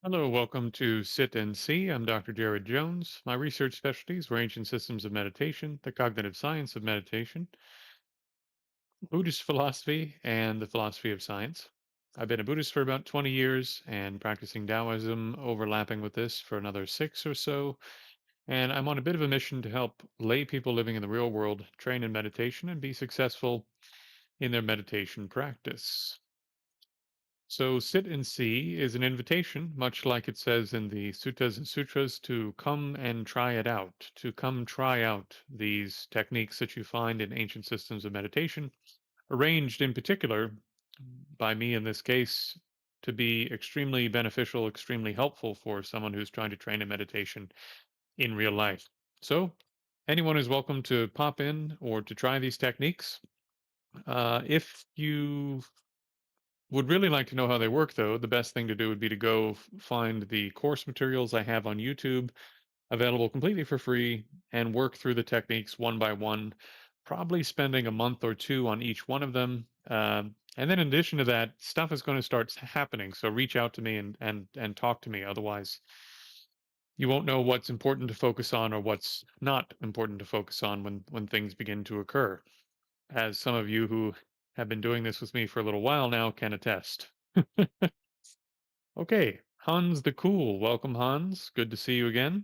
Hello, welcome to Sit and See. I'm Dr. Jared Jones. My research specialties range in systems of meditation, the cognitive science of meditation, Buddhist philosophy, and the philosophy of science. I've been a Buddhist for about 20 years and practicing Taoism, overlapping with this for another six or so. And I'm on a bit of a mission to help lay people living in the real world train in meditation and be successful in their meditation practice. So, sit and see is an invitation, much like it says in the suttas and sutras, to come and try it out, to come try out these techniques that you find in ancient systems of meditation, arranged in particular by me in this case to be extremely beneficial, extremely helpful for someone who's trying to train in meditation in real life. So, anyone is welcome to pop in or to try these techniques. If you would really like to know how they work, though, the best thing to do would be to go find the course materials I have on YouTube, available completely for free, and work through the techniques one by one, probably spending a month or two on each one of them. And then, in addition to that, stuff is going to start happening. So reach out to me and talk to me. Otherwise, you won't know what's important to focus on or what's not important to focus on when things begin to occur, as some of you who have been doing this with me for a little while now can attest. Okay, Hans the Cool. Welcome, Hans. Good to see you again.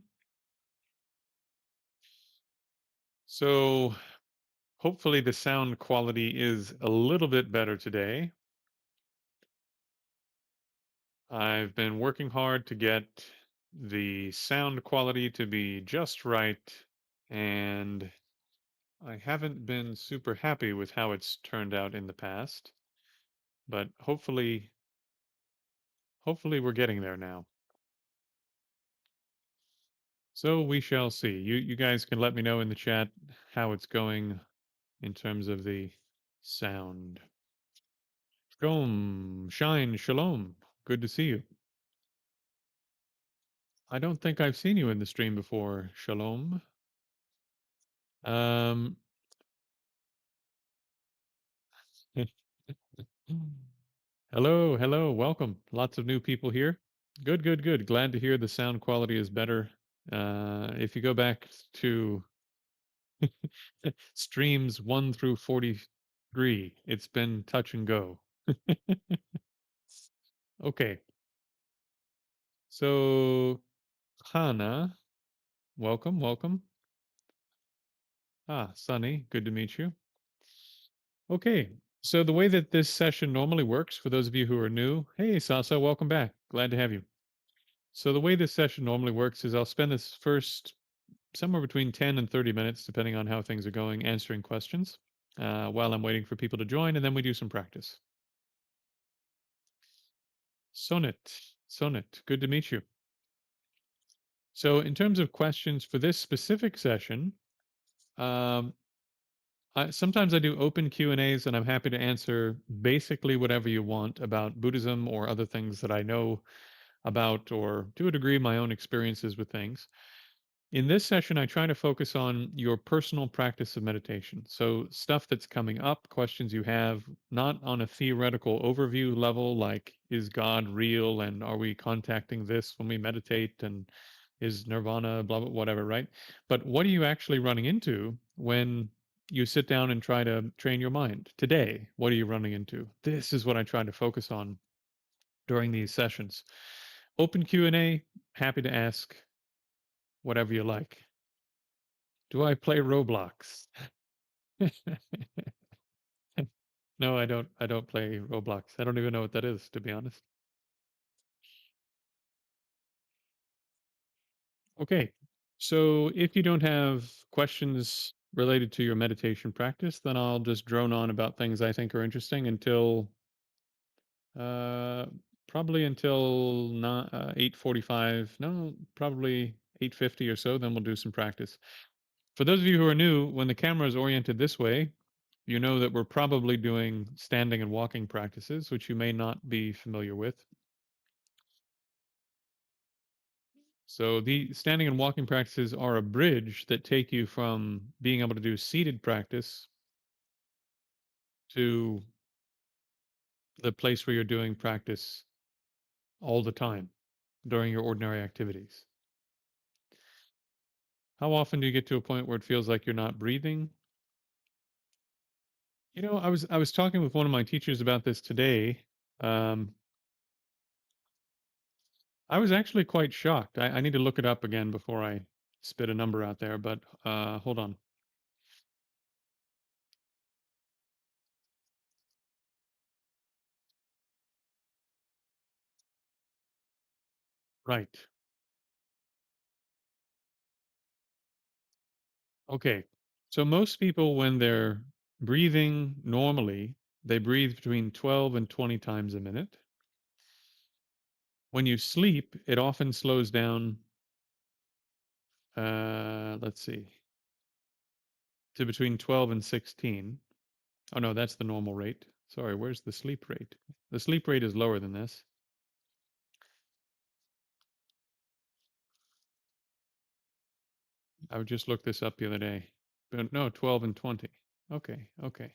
So, hopefully, the sound quality is a little bit better today. I've been working hard to get the sound quality to be just right, and I haven't been super happy with how it's turned out in the past, but hopefully we're getting there now. So we shall see. You guys can let me know in the chat how it's going in terms of the sound. Shalom, shine, shalom. Good to see you. I don't think I've seen you in the stream before. Shalom. Um, hello, hello, welcome. Lots of new people here. Good, good, good. Glad to hear the sound quality is better. If you go back to streams 1 through 43, it's been touch and go. Okay, so Hana, welcome, welcome. Ah, Sunny, good to meet you. Okay, so the way that this session normally works, for those of you who are new, hey Sasa, welcome back. Glad to have you. So the way this session normally works is I'll spend this first somewhere between 10 and 30 minutes, depending on how things are going, answering questions while I'm waiting for people to join, and then we do some practice. Sonnet, Sonnet, good to meet you. So in terms of questions for this specific session, um, sometimes I do open Q and A's, and I'm happy to answer basically whatever you want about Buddhism or other things that I know about, or to a degree, my own experiences with things. In this session, I try to focus on your personal practice of meditation. So, stuff that's coming up, questions you have, not on a theoretical overview level, like is God real and are we contacting this when we meditate and is nirvana, blah, blah, whatever, right? But what are you actually running into when you sit down and try to train your mind? Today, what are you running into? This is what I try to focus on during these sessions. Open Q&A, happy to ask whatever you like. Do I play Roblox? No, I don't play Roblox. I don't even know what that is, to be honest. Okay. So if you don't have questions related to your meditation practice, then I'll just drone on about things I think are interesting until uh probably until not 8:45. No, probably 8:50 or so, then we'll do some practice. For those of you who are new, when the camera is oriented this way, you know that we're probably doing standing and walking practices, which you may not be familiar with. So the standing and walking practices are a bridge that take you from being able to do seated practice to the place where you're doing practice all the time. during your ordinary activities? How often do you get to a point where it feels like you're not breathing? I was talking with one of my teachers about this today. Um, I was actually quite shocked. I need to look it up again before I spit a number out there, but hold on. Right. Okay. So most people, when they're breathing normally, they breathe between 12 and 20 times a minute. When you sleep, it often slows down, let's see, to between 12 and 16. Oh, no, that's the normal rate. Sorry, where's the sleep rate? The sleep rate is lower than this. I would just look this up the other day. But no, 12 and 20. Okay, okay.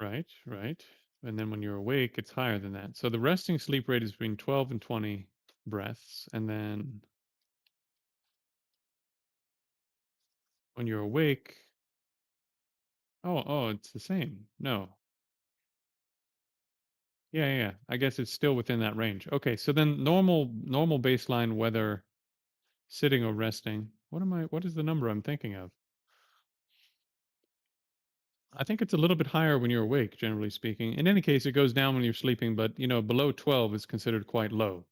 Right, right. And then when you're awake, it's higher than that. So the resting sleep rate is between 12 and 20 breaths. And then when you're awake, oh, it's the same. No. Yeah. I guess it's still within that range. Okay, so then normal baseline, whether sitting or resting. What is the number I'm thinking of? I think it's a little bit higher when you're awake, generally speaking. In any case, it goes down when you're sleeping, but below 12 is considered quite low.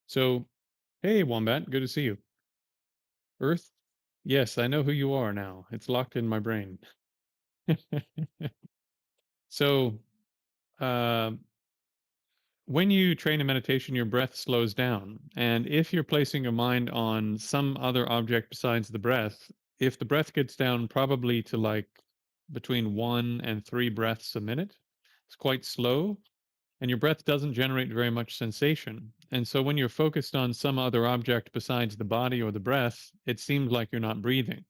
So, hey, Wombat, good to see you. Earth? Yes, I know who you are now. It's locked in my brain. So, uh, when you train in meditation, your breath slows down. And if you're placing your mind on some other object besides the breath, if the breath gets down probably to like between 1 and 3 breaths a minute, it's quite slow. And your breath doesn't generate very much sensation. And so when you're focused on some other object besides the body or the breath, it seems like you're not breathing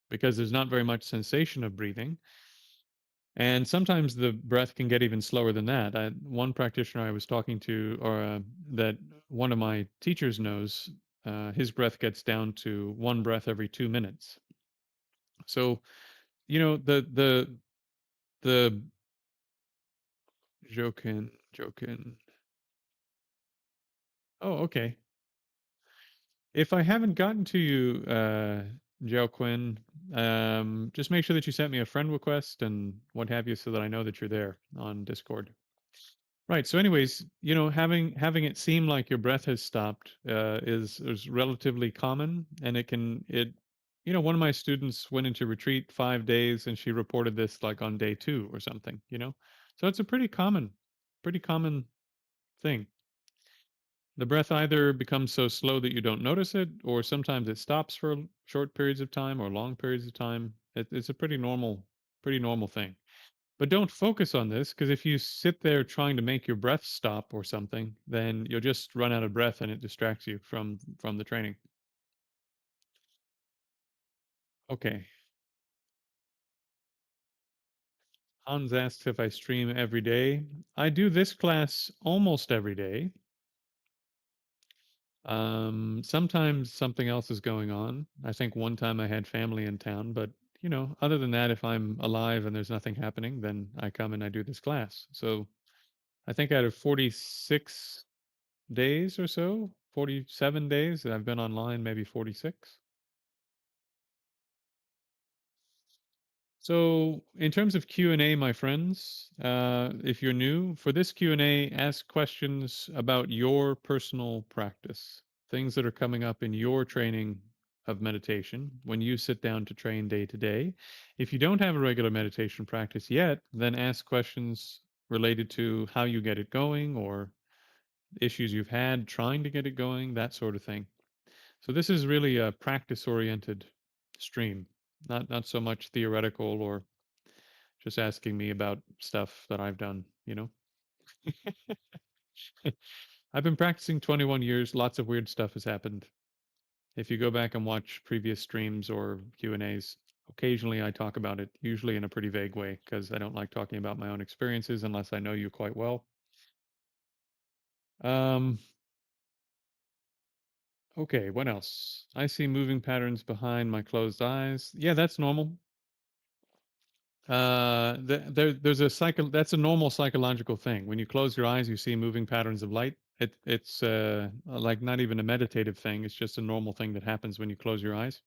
because there's not very much sensation of breathing. And sometimes the breath can get even slower than that. One practitioner I was talking to, or that one of my teachers knows, his breath gets down to 1 breath every 2 minutes. So, the Jokin. Oh, okay. If I haven't gotten to you, Joe Quinn, just make sure that you sent me a friend request and what have you, so that I know that you're there on Discord. Right. So, anyways, having it seem like your breath has stopped is relatively common, and one of my students went into retreat 5 days, and she reported this like on day 2 or something. So it's a pretty common thing. The breath either becomes so slow that you don't notice it, or sometimes it stops for short periods of time or long periods of time. It's a pretty normal thing. But don't focus on this, because if you sit there trying to make your breath stop or something, then you'll just run out of breath and it distracts you from the training. Okay. Hans asks if I stream every day. I do this class almost every day. Sometimes something else is going on. I think one time I had family in town, but other than that, if I'm alive and there's nothing happening, then I come and I do this class. So I think out of 46 days or so, 47 days that I've been online, maybe 46. So, in terms of Q&A, my friends, if you're new, for this Q&A, ask questions about your personal practice, things that are coming up in your training of meditation when you sit down to train day to day. If you don't have a regular meditation practice yet, then ask questions related to how you get it going or issues you've had trying to get it going, that sort of thing. So this is really a practice-oriented stream, not so much theoretical or just asking me about stuff that I've done. I've been practicing 21 years. Lots of weird stuff has happened. If you go back and watch previous streams or Q&As, Occasionally, I talk about it, usually in a pretty vague way, because I don't like talking about my own experiences unless I know you quite well. Um, okay, what else? I see moving patterns behind my closed eyes. Yeah, that's normal. There's a cycle. That's a normal psychological thing. When you close your eyes, you see moving patterns of light. It's like not even a meditative thing. It's just a normal thing that happens when you close your eyes.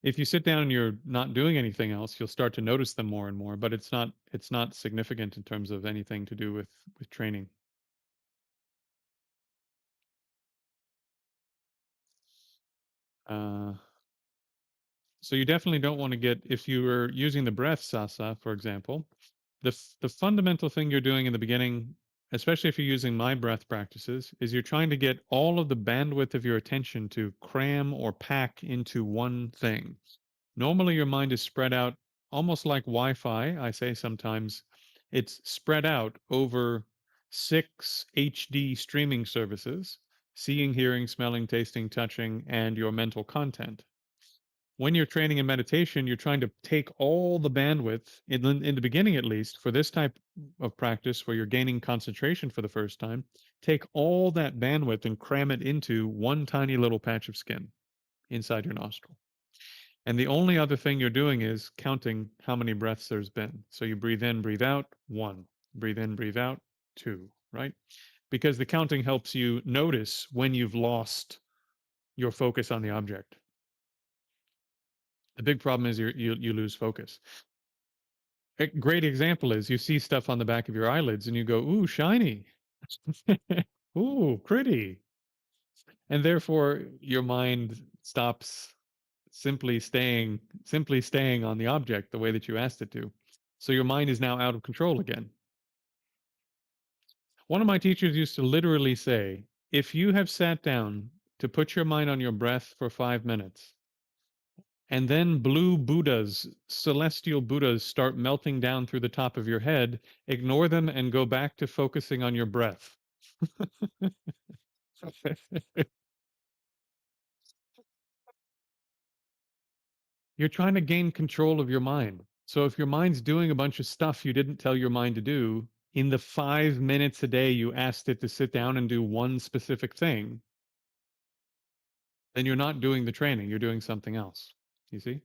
If you sit down and you're not doing anything else, you'll start to notice them more and more. But it's not significant in terms of anything to do with training. Uh, so you definitely don't want to get if you were using the breath sasa, for example. The fundamental thing you're doing in the beginning, especially if you're using my breath practices, is you're trying to get all of the bandwidth of your attention to cram or pack into one thing. Normally, your mind is spread out almost like Wi Fi. I say sometimes it's spread out over 6 HD streaming services: seeing, hearing, smelling, tasting, touching, and your mental content. When you're training in meditation, you're trying to take all the bandwidth in the beginning, at least for this type of practice where you're gaining concentration for the first time, take all that bandwidth and cram it into one tiny little patch of skin inside your nostril. And the only other thing you're doing is counting how many breaths there's been. So you breathe in, breathe out, one. Breathe in, breathe out, two, right? Because the counting helps you notice when you've lost your focus on the object. The big problem is you lose focus. A great example is you see stuff on the back of your eyelids and you go, ooh, shiny. Ooh, pretty. And therefore your mind stops simply staying on the object the way that you asked it to. So your mind is now out of control again. One of my teachers used to literally say, if you have sat down to put your mind on your breath for 5 minutes, and then blue Buddhas, celestial Buddhas start melting down through the top of your head, ignore them and go back to focusing on your breath. You're trying to gain control of your mind. So if your mind's doing a bunch of stuff you didn't tell your mind to do, in the 5 minutes a day you asked it to sit down and do one specific thing, then you're not doing the training, you're doing something else. You see?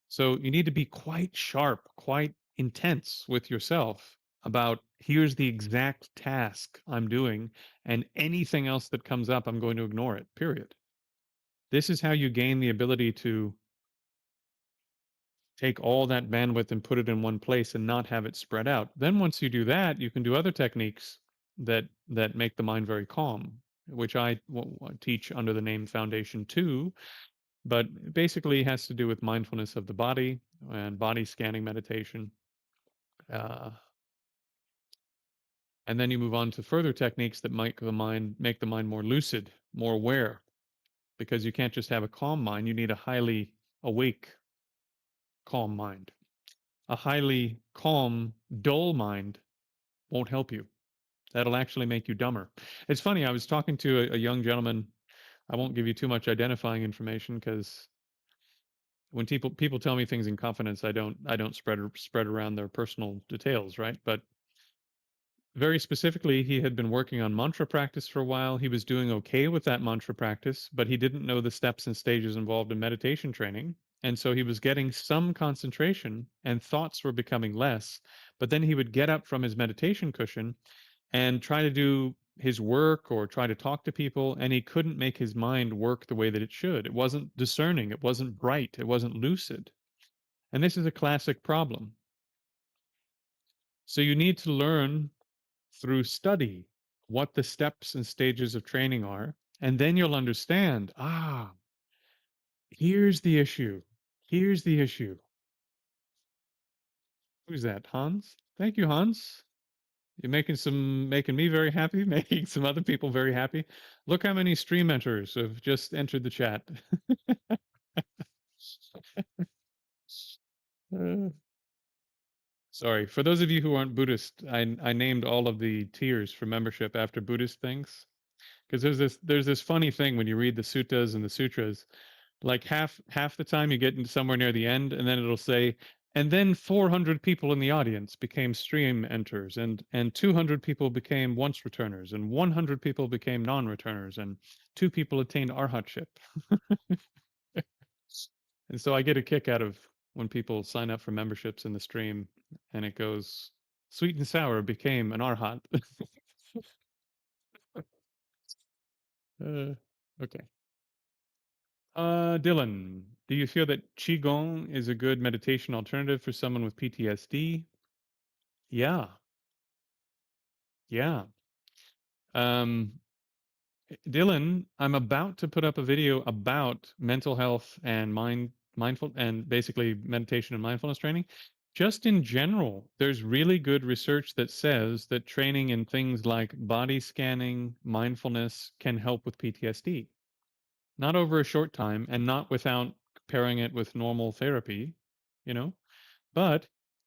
So you need to be quite sharp, quite intense with yourself about here's the exact task I'm doing, and anything else that comes up, I'm going to ignore it, period. This is how you gain the ability to take all that bandwidth and put it in one place and not have it spread out. Then once you do that, you can do other techniques that make the mind very calm, which I teach under the name Foundation 2, but basically has to do with mindfulness of the body and body scanning meditation. Uh, and then you move on to further techniques that make the mind more lucid, more aware, because you can't just have a calm mind. You need a highly awake, calm mind. A highly calm, dull mind won't help you. That'll actually make you dumber. It's funny. I was talking to a young gentleman. I won't give you too much identifying information because when people tell me things in confidence, I don't spread around their personal details, right? But very specifically, he had been working on mantra practice for a while. He was doing okay with that mantra practice, but he didn't know the steps and stages involved in meditation training. And so he was getting some concentration and thoughts were becoming less. But then he would get up from his meditation cushion and try to do his work or try to talk to people, and he couldn't make his mind work the way that it should. It wasn't discerning, it wasn't bright, it wasn't lucid. And this is a classic problem. So you need to learn through study what the steps and stages of training are, and then you'll understand, here's the issue. Here's the issue. Who's that? Hans? Thank you, Hans. You're making me very happy, making some other people very happy. Look how many stream enters have just entered the chat. Uh, Sorry. For those of you who aren't Buddhist, I named all of the tiers for membership after Buddhist things. Because there's this funny thing when you read the suttas and the sutras. Like half the time you get into somewhere near the end, and then it'll say, and then 400 people in the audience became stream enters, and 200 people became once returners, and 100 people became non-returners, and 2 people attained arhatship. And so I get a kick out of when people sign up for memberships in the stream, and it goes, sweet and sour became an arhat. uh, okay. Dylan, do you feel that Qigong is a good meditation alternative for someone with PTSD? Yeah, yeah. Um, Dylan, I'm about to put up a video about mental health and mindful and basically meditation and mindfulness training. Just in general, there's really good research that says that training in things like body scanning, mindfulness can help with PTSD. Not over a short time and not without pairing it with normal therapy, you know? But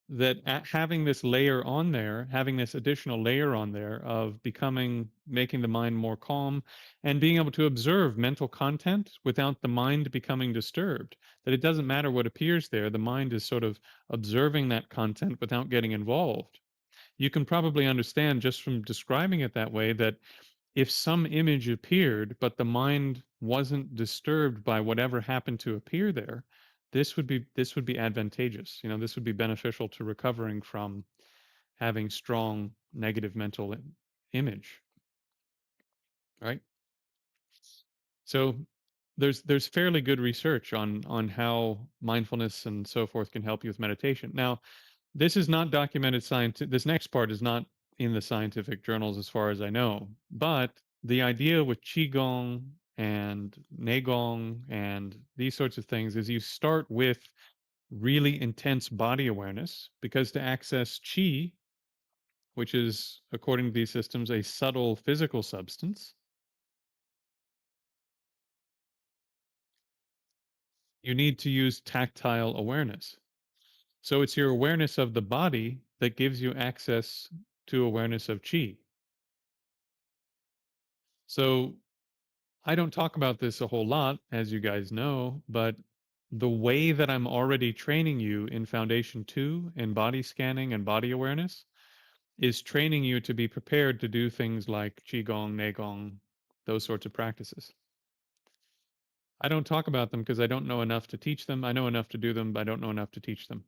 that having this layer on there, having this additional layer on there of making the mind more calm and being able to observe mental content without the mind becoming disturbed, that it doesn't matter what appears there, the mind is sort of observing that content without getting involved. You can probably understand just from describing it that way that if some image appeared, but the mind wasn't disturbed by whatever happened to appear there, this would be advantageous. This would be beneficial to recovering from having strong negative mental image, right? So there's fairly good research on how mindfulness and so forth can help you with meditation. Now, this is not documented science. This next part is not in the scientific journals as far as I know. But the idea with Qigong and Neigong and these sorts of things is you start with really intense body awareness because to access Qi, which is, according to these systems, a subtle physical substance, you need to use tactile awareness. So it's your awareness of the body that gives you access to awareness of Qi. So I don't talk about this a whole lot, as you guys know, but the way that I'm already training you in Foundation 2 in body scanning and body awareness is training you to be prepared to do things like Qigong, Neigong, those sorts of practices. I don't talk about them because I don't know enough to teach them. I know enough to do them, but I don't know enough to teach them.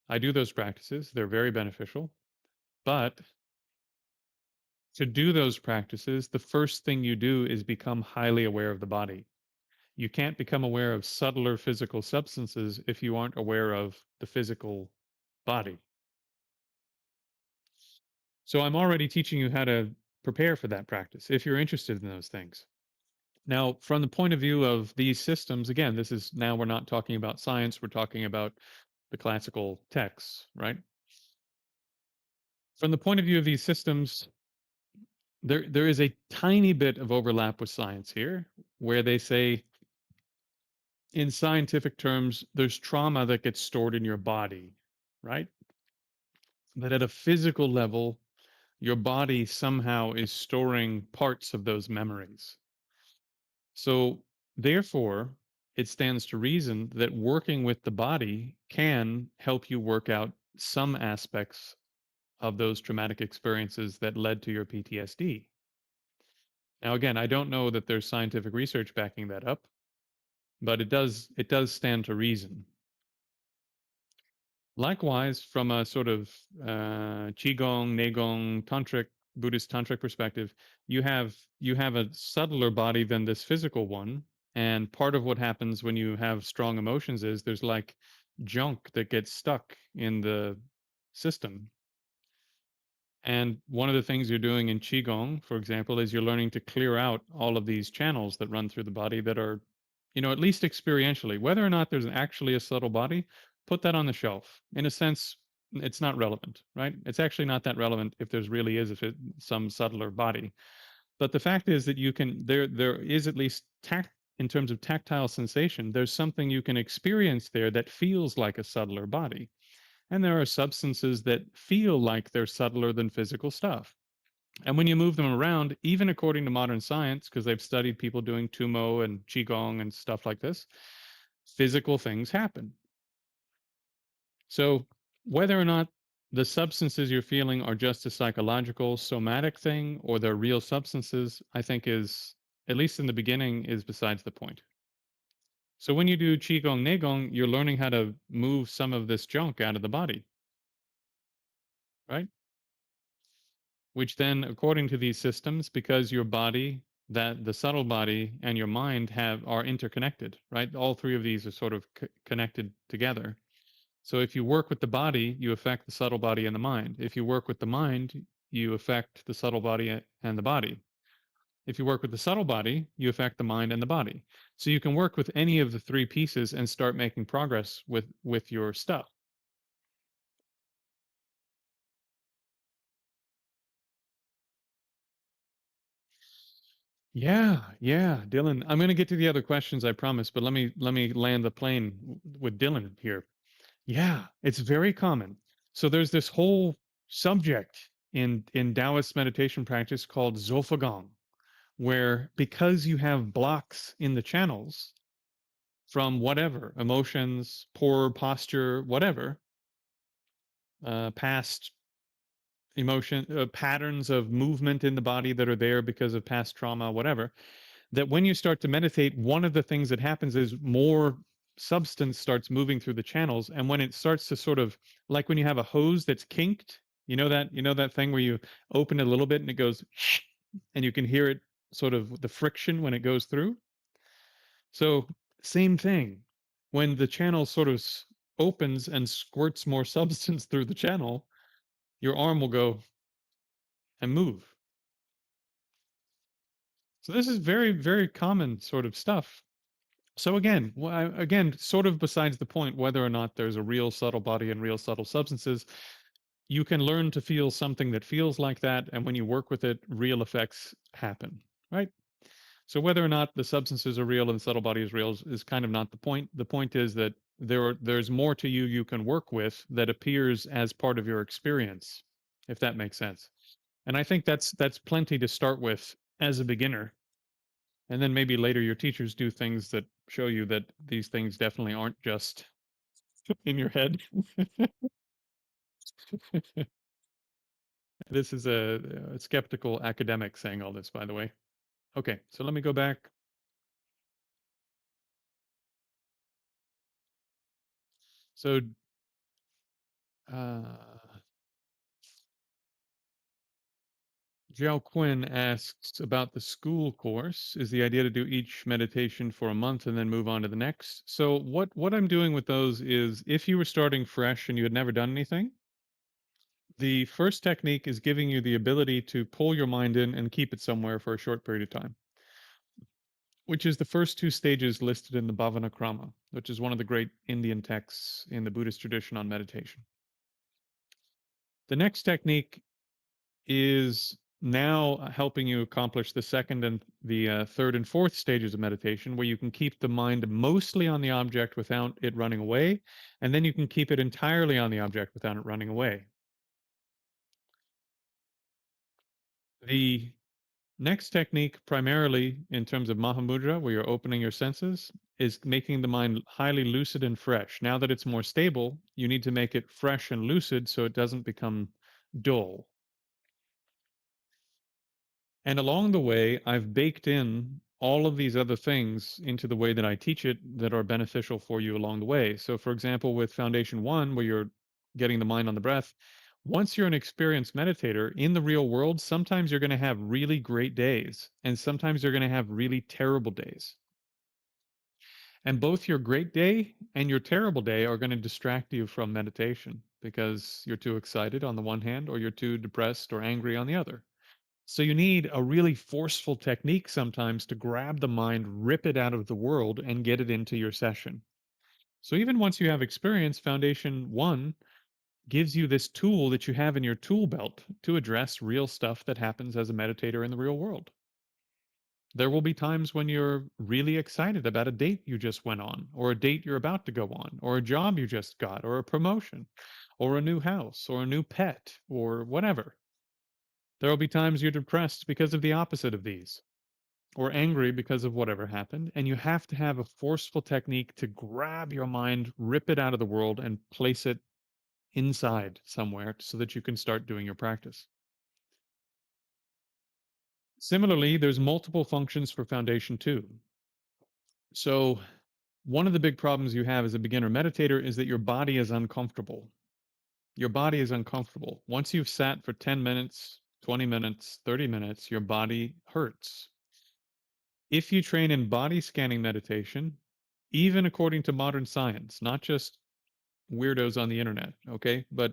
I do those practices, they're very beneficial, but to do those practices, the first thing you do is become highly aware of the body. You can't become aware of subtler physical substances if you aren't aware of the physical body. So I'm already teaching you how to prepare for that practice if you're interested in those things. Now, from the point of view of these systems, again, this is now we're not talking about science, we're talking about the classical texts, right? From the point of view of these systems, there is a tiny bit of overlap with science here, where they say in scientific terms, there's trauma that gets stored in your body, right? That at a physical level, your body somehow is storing parts of those memories. So, therefore, it stands to reason that working with the body can help you work out some aspects of those traumatic experiences that led to your PTSD. Now, again, I don't know that there's scientific research backing that up, but it does stand to reason. Likewise, from a sort of qigong, neigong, tantric Buddhist tantric perspective, you have a subtler body than this physical one, and part of what happens when you have strong emotions is there's like junk that gets stuck in the system. And one of the things you're doing in qigong, for example, is you're learning to clear out all of these channels that run through the body that are, at least experientially, whether or not there's actually a subtle body, put that on the shelf. In a sense, it's not relevant, right? It's actually not that relevant if there's really is some subtler body. But the fact is that there is at least tact in terms of tactile sensation. There's something you can experience there that feels like a subtler body. And there are substances that feel like they're subtler than physical stuff. And when you move them around, even according to modern science, because they've studied people doing tumo and qigong and stuff like this, physical things happen. So whether or not the substances you're feeling are just a psychological, somatic thing, or they're real substances, I think is, at least in the beginning, is besides the point. So when you do qigong neigong, you're learning how to move some of this junk out of the body, right? Which then, according to these systems, because your body, that the subtle body and your mind have are interconnected, right? All three of these are sort of connected together. So if you work with the body, you affect the subtle body and the mind. If you work with the mind, you affect the subtle body and the body. If you work with the subtle body, you affect the mind and the body. So you can work with any of the three pieces and start making progress with your stuff. Yeah, yeah, Dylan. I'm going to get to the other questions, I promise, but let me land the plane with Dylan here. Yeah, it's very common. So there's this whole subject in Taoist meditation practice called Zofagong, where because you have blocks in the channels from whatever emotions, poor posture, whatever, past emotion, patterns of movement in the body that are there because of past trauma, whatever, that when you start to meditate, one of the things that happens is more substance starts moving through the channels. And when it starts to sort of, like when you have a hose that's kinked, you know that thing where you open it a little bit and it goes and you can hear it, sort of the friction when it goes through. So same thing. When the channel sort of opens and squirts more substance through the channel, your arm will go and move. So this is very, very common sort of stuff. So again, again, sort of besides the point whether or not there's a real subtle body and real subtle substances, you can learn to feel something that feels like that, and when you work with it, real effects happen, right? So whether or not the substances are real and the subtle body is real is kind of not the point. The point is that there's more to you can work with that appears as part of your experience, if that makes sense. And I think that's plenty to start with as a beginner. And then maybe later your teachers do things that show you that these things definitely aren't just in your head. This is a skeptical academic saying all this, by the way. Okay, so let me go back. So, uh, Jiao Quinn asks about the school course. Is the idea to do each meditation for a month and then move on to the next? So what I'm doing with those is if you were starting fresh and you had never done anything, the first technique is giving you the ability to pull your mind in and keep it somewhere for a short period of time, which is the first two stages listed in the Bhavanakrama, which is one of the great Indian texts in the Buddhist tradition on meditation. The next technique is now helping you accomplish the second and the third and fourth stages of meditation, where you can keep the mind mostly on the object without it running away, and then you can keep it entirely on the object without it running away. The next technique, primarily in terms of Mahamudra, where you're opening your senses, is making the mind highly lucid and fresh. Now that it's more stable, you need to make it fresh and lucid so it doesn't become dull. And along the way, I've baked in all of these other things into the way that I teach it that are beneficial for you along the way. So, for example, with Foundation One, where you're getting the mind on the breath, once you're an experienced meditator in the real world, sometimes you're going to have really great days, and sometimes you're going to have really terrible days. And both your great day and your terrible day are going to distract you from meditation because you're too excited on the one hand, or you're too depressed or angry on the other. So you need a really forceful technique sometimes to grab the mind, rip it out of the world, and get it into your session. So even once you have experience, Foundation One gives you this tool that you have in your tool belt to address real stuff that happens as a meditator in the real world. There will be times when you're really excited about a date you just went on, or a date you're about to go on, or a job you just got, or a promotion, or a new house, or a new pet, or whatever. There will be times you're depressed because of the opposite of these, or angry because of whatever happened. And you have to have a forceful technique to grab your mind, rip it out of the world, and place it inside somewhere so that you can start doing your practice. Similarly, there's multiple functions for foundation too. So, one of the big problems you have as a beginner meditator is that your body is uncomfortable. Your body is uncomfortable. Once you've sat for 10 minutes, 20 minutes, 30 minutes, your body hurts. If you train in body scanning meditation, even according to modern science, not just weirdos on the internet, okay, but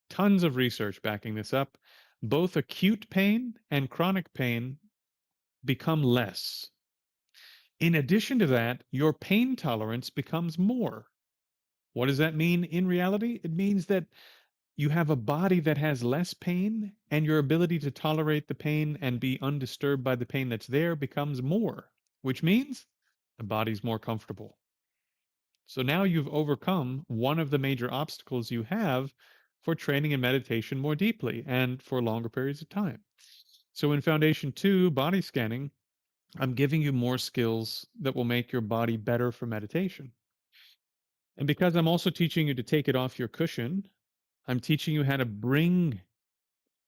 tons of research backing this up, both acute pain and chronic pain become less. In addition to that, your pain tolerance becomes more. What does that mean in reality? It means that you have a body that has less pain, and your ability to tolerate the pain and be undisturbed by the pain that's there becomes more, which means the body's more comfortable. So now you've overcome one of the major obstacles you have for training in meditation more deeply and for longer periods of time. So in Foundation 2, body scanning, I'm giving you more skills that will make your body better for meditation. And because I'm also teaching you to take it off your cushion, I'm teaching you how to bring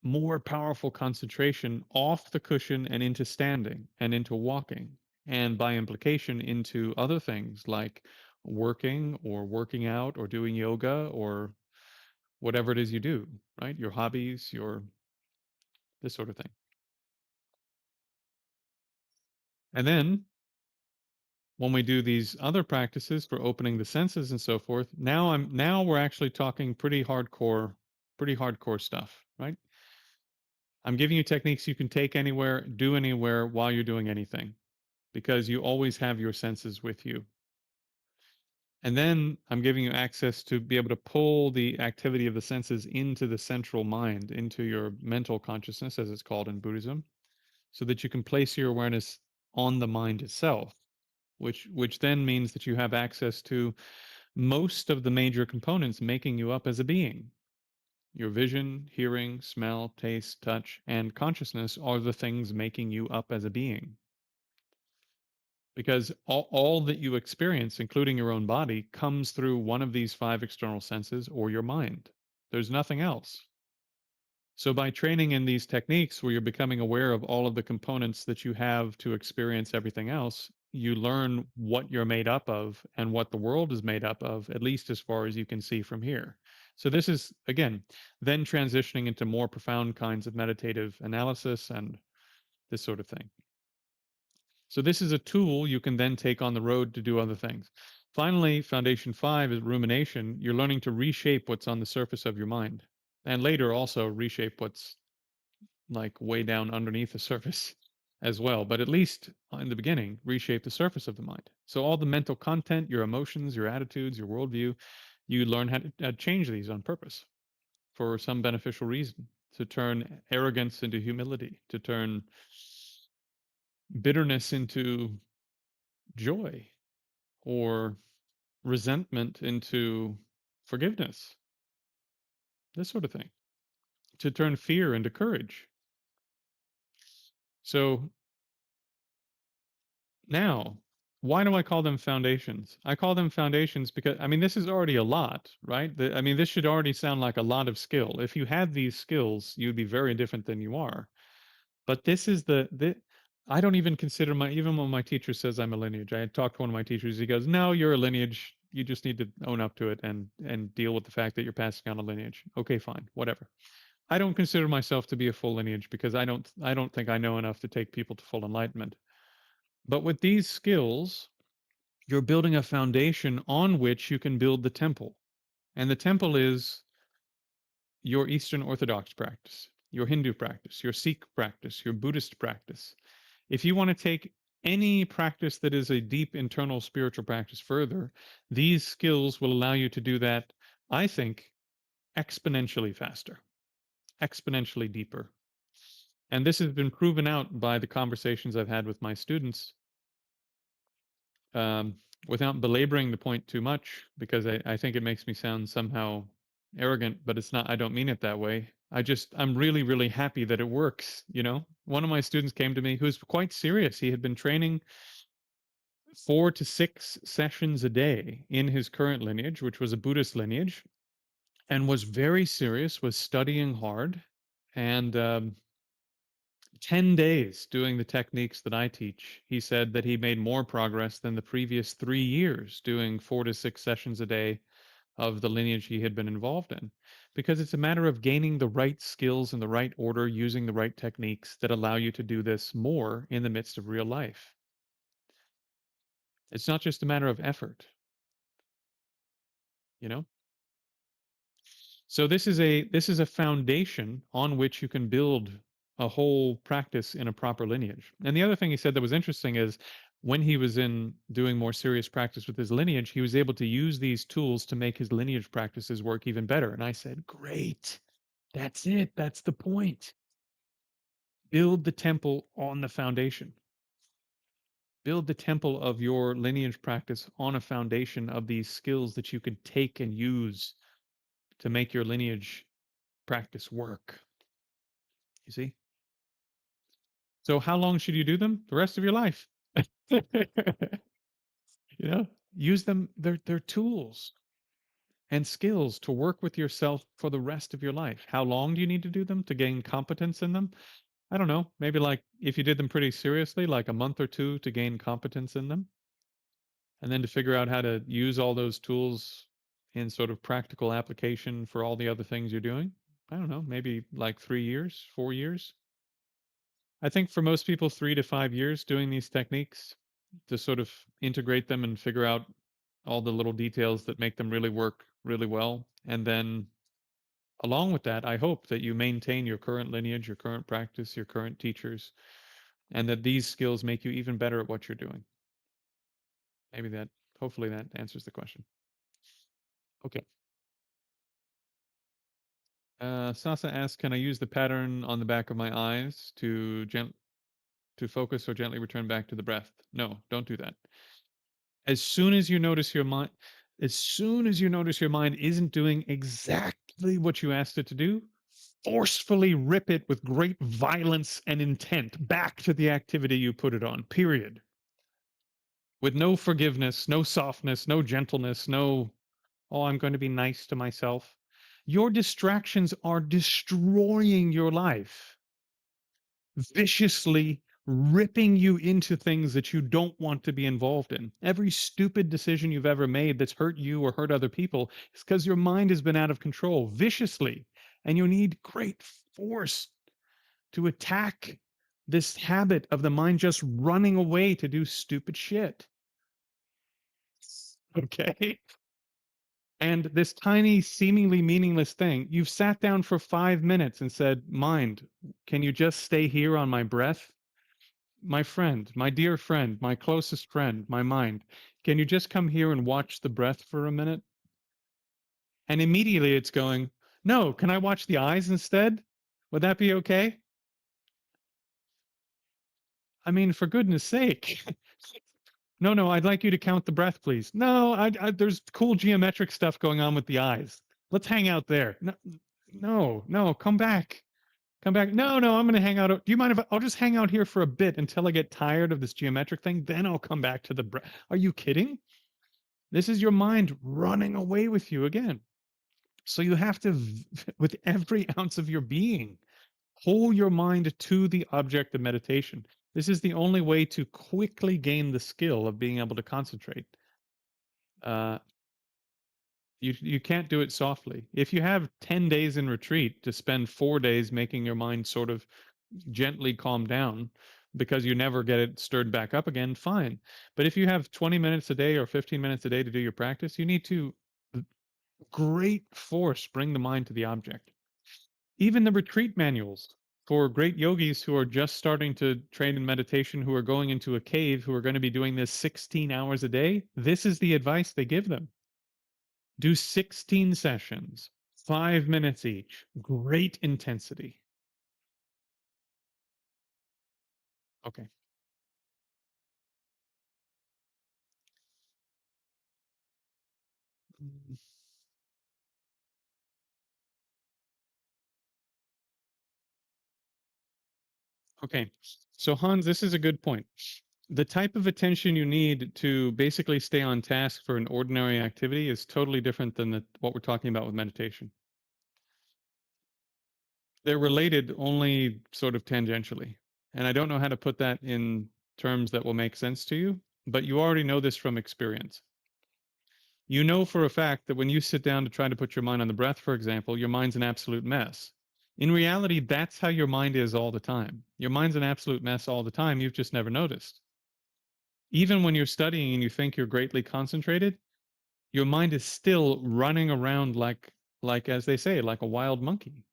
more powerful concentration off the cushion and into standing and into walking, and by implication into other things like working or working out or doing yoga or whatever it is you do, right? Your hobbies, your this sort of thing. And then when we do these other practices for opening the senses and so forth, now we're actually talking pretty hardcore stuff, right? I'm giving you techniques you can take anywhere, do anywhere while you're doing anything, because you always have your senses with you. And then I'm giving you access to be able to pull the activity of the senses into the central mind, into your mental consciousness, as it's called in Buddhism, so that you can place your awareness on the mind itself, which then means that you have access to most of the major components making you up as a being. Your vision, hearing, smell, taste, touch, and consciousness are the things making you up as a being. Because all that you experience, including your own body, comes through one of these five external senses or your mind. There's nothing else. So, by training in these techniques where you're becoming aware of all of the components that you have to experience everything else, you learn what you're made up of and what the world is made up of, at least as far as you can see from here. So, this is, again, then transitioning into more profound kinds of meditative analysis and this sort of thing. So this is a tool you can then take on the road to do other things. Finally, foundation 5 is rumination. You're learning to reshape what's on the surface of your mind, and later also reshape what's like way down underneath the surface as well. But at least in the beginning, reshape the surface of the mind. So all the mental content, your emotions, your attitudes, your worldview, you learn how to change these on purpose for some beneficial reason, to turn arrogance into humility, to turn bitterness into joy, or resentment into forgiveness, this sort of thing, to turn fear into courage. So now, why do I call them foundations? I call them foundations because, I mean, this is already a lot, right? I mean, this should already sound like a lot of skill. If you had these skills, you'd be very different than you are. But this is I don't even consider even when my teacher says I'm a lineage, I had talked to one of my teachers, he goes, no, you're a lineage. You just need to own up to it and deal with the fact that you're passing on a lineage. Okay, fine, whatever. I don't consider myself to be a full lineage because I don't think I know enough to take people to full enlightenment. But with these skills, you're building a foundation on which you can build the temple. And the temple is your Eastern Orthodox practice, your Hindu practice, your Sikh practice, your Buddhist practice. If you want to take any practice that is a deep internal spiritual practice further, these skills will allow you to do that, I think, exponentially faster, exponentially deeper. And this has been proven out by the conversations I've had with my students. Um, Without belaboring the point too much, because I think it makes me sound somehow arrogant, but it's not, I don't mean it that way. I'm really, really happy that it works. One of my students came to me who's quite serious. He had been training 4 to 6 sessions a day in his current lineage, which was a Buddhist lineage, and was very serious, was studying hard. And 10 days doing the techniques that I teach, he said that he made more progress than the previous 3 years doing 4 to 6 sessions a day of the lineage he had been involved in. Because it's a matter of gaining the right skills in the right order, using the right techniques that allow you to do this more in the midst of real life. It's not just a matter of effort, you know? So this is a foundation on which you can build a whole practice in a proper lineage. And the other thing he said that was interesting is when he was in doing more serious practice with his lineage, he was able to use these tools to make his lineage practices work even better. And I said, "Great. That's it. That's the point. Build the temple on the foundation. Build the temple of your lineage practice on a foundation of these skills that you can take and use to make your lineage practice work." You see? So how long should you do them? The rest of your life. You know, use them. They're tools and skills to work with yourself for the rest of your life. How long do you need to do them to gain competence in them? I don't know. Maybe like if you did them pretty seriously, like a month or two to gain competence in them, and then to figure out how to use all those tools in sort of practical application for all the other things you're doing. I don't know, maybe like 3 years, 4 years. I think for most people, 3 to 5 years doing these techniques to sort of integrate them and figure out all the little details that make them really work really well. And then along with that, I hope that you maintain your current lineage, your current practice, your current teachers, and that these skills make you even better at what you're doing. Maybe that, hopefully that answers the question. Okay. Sasa asks, can I use the pattern on the back of my eyes to focus or gently return back to the breath? No, don't do that. As soon as you notice your mind, as soon as you notice your mind isn't doing exactly what you asked it to do, forcefully rip it with great violence and intent back to the activity you put it on, period. With no forgiveness, no softness, no gentleness, no, oh, I'm going to be nice to myself. Your distractions are destroying your life, viciously ripping you into things that you don't want to be involved in. Every stupid decision you've ever made that's hurt you or hurt other people is because your mind has been out of control viciously. And you need great force to attack this habit of the mind just running away to do stupid shit. Okay. And this tiny, seemingly meaningless thing, you've sat down for 5 minutes and said, "Mind, can you just stay here on my breath? My friend, my dear friend, my closest friend, my mind, can you just come here and watch the breath for a minute?" And immediately it's going, "No, can I watch the eyes instead? Would that be okay?" I mean, for goodness sake. No, no, I'd like you to count the breath, please. No, there's cool geometric stuff going on with the eyes. Let's hang out there. No, no, no, come back. Come back. No, no, I'm going to hang out. Do you mind if I'll just hang out here for a bit until I get tired of this geometric thing? Then I'll come back to the breath. Are you kidding? This is your mind running away with you again. So you have to, with every ounce of your being, pull your mind to the object of meditation. This is the only way to quickly gain the skill of being able to concentrate. Uh, you can't do it softly. If you have 10 days in retreat to spend 4 days making your mind sort of gently calm down because you never get it stirred back up again, fine. But if you have 20 minutes a day or 15 minutes a day to do your practice, you need to great force bring the mind to the object. Even the retreat manuals for great yogis who are just starting to train in meditation, who are going into a cave, who are going to be doing this 16 hours a day, this is the advice they give them. Do 16 sessions, 5 minutes each, great intensity. Okay. Okay. So, Hans, this is a good point. The type of attention you need to basically stay on task for an ordinary activity is totally different than what we're talking about with meditation. They're related only sort of tangentially. And I don't know how to put that in terms that will make sense to you, but you already know this from experience. You know for a fact that when you sit down to try to put your mind on the breath, for example, your mind's an absolute mess. In reality, that's how your mind is all the time. Your mind's an absolute mess all the time. You've just never noticed. Even when you're studying and you think you're greatly concentrated, your mind is still running around like as they say, like a wild monkey.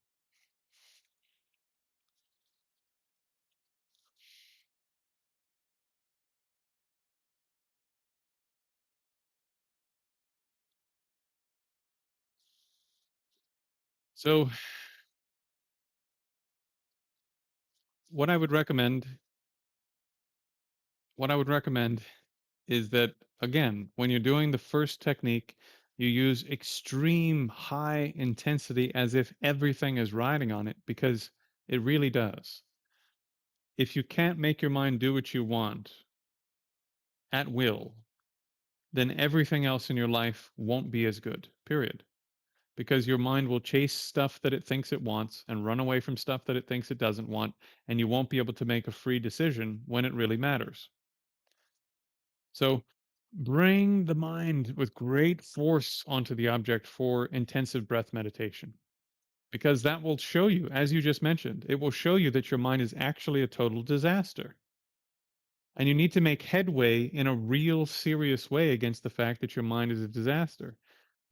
So, what I would recommend, what I would recommend is that again, when you're doing the first technique, you use extreme high intensity as if everything is riding on it because it really does. If you can't make your mind do what you want at will, then everything else in your life won't be as good, period. Because your mind will chase stuff that it thinks it wants and run away from stuff that it thinks it doesn't want, and you won't be able to make a free decision when it really matters. So bring the mind with great force onto the object for intensive breath meditation, because that will show you, as you just mentioned, it will show you that your mind is actually a total disaster. And you need to make headway in a real serious way against the fact that your mind is a disaster,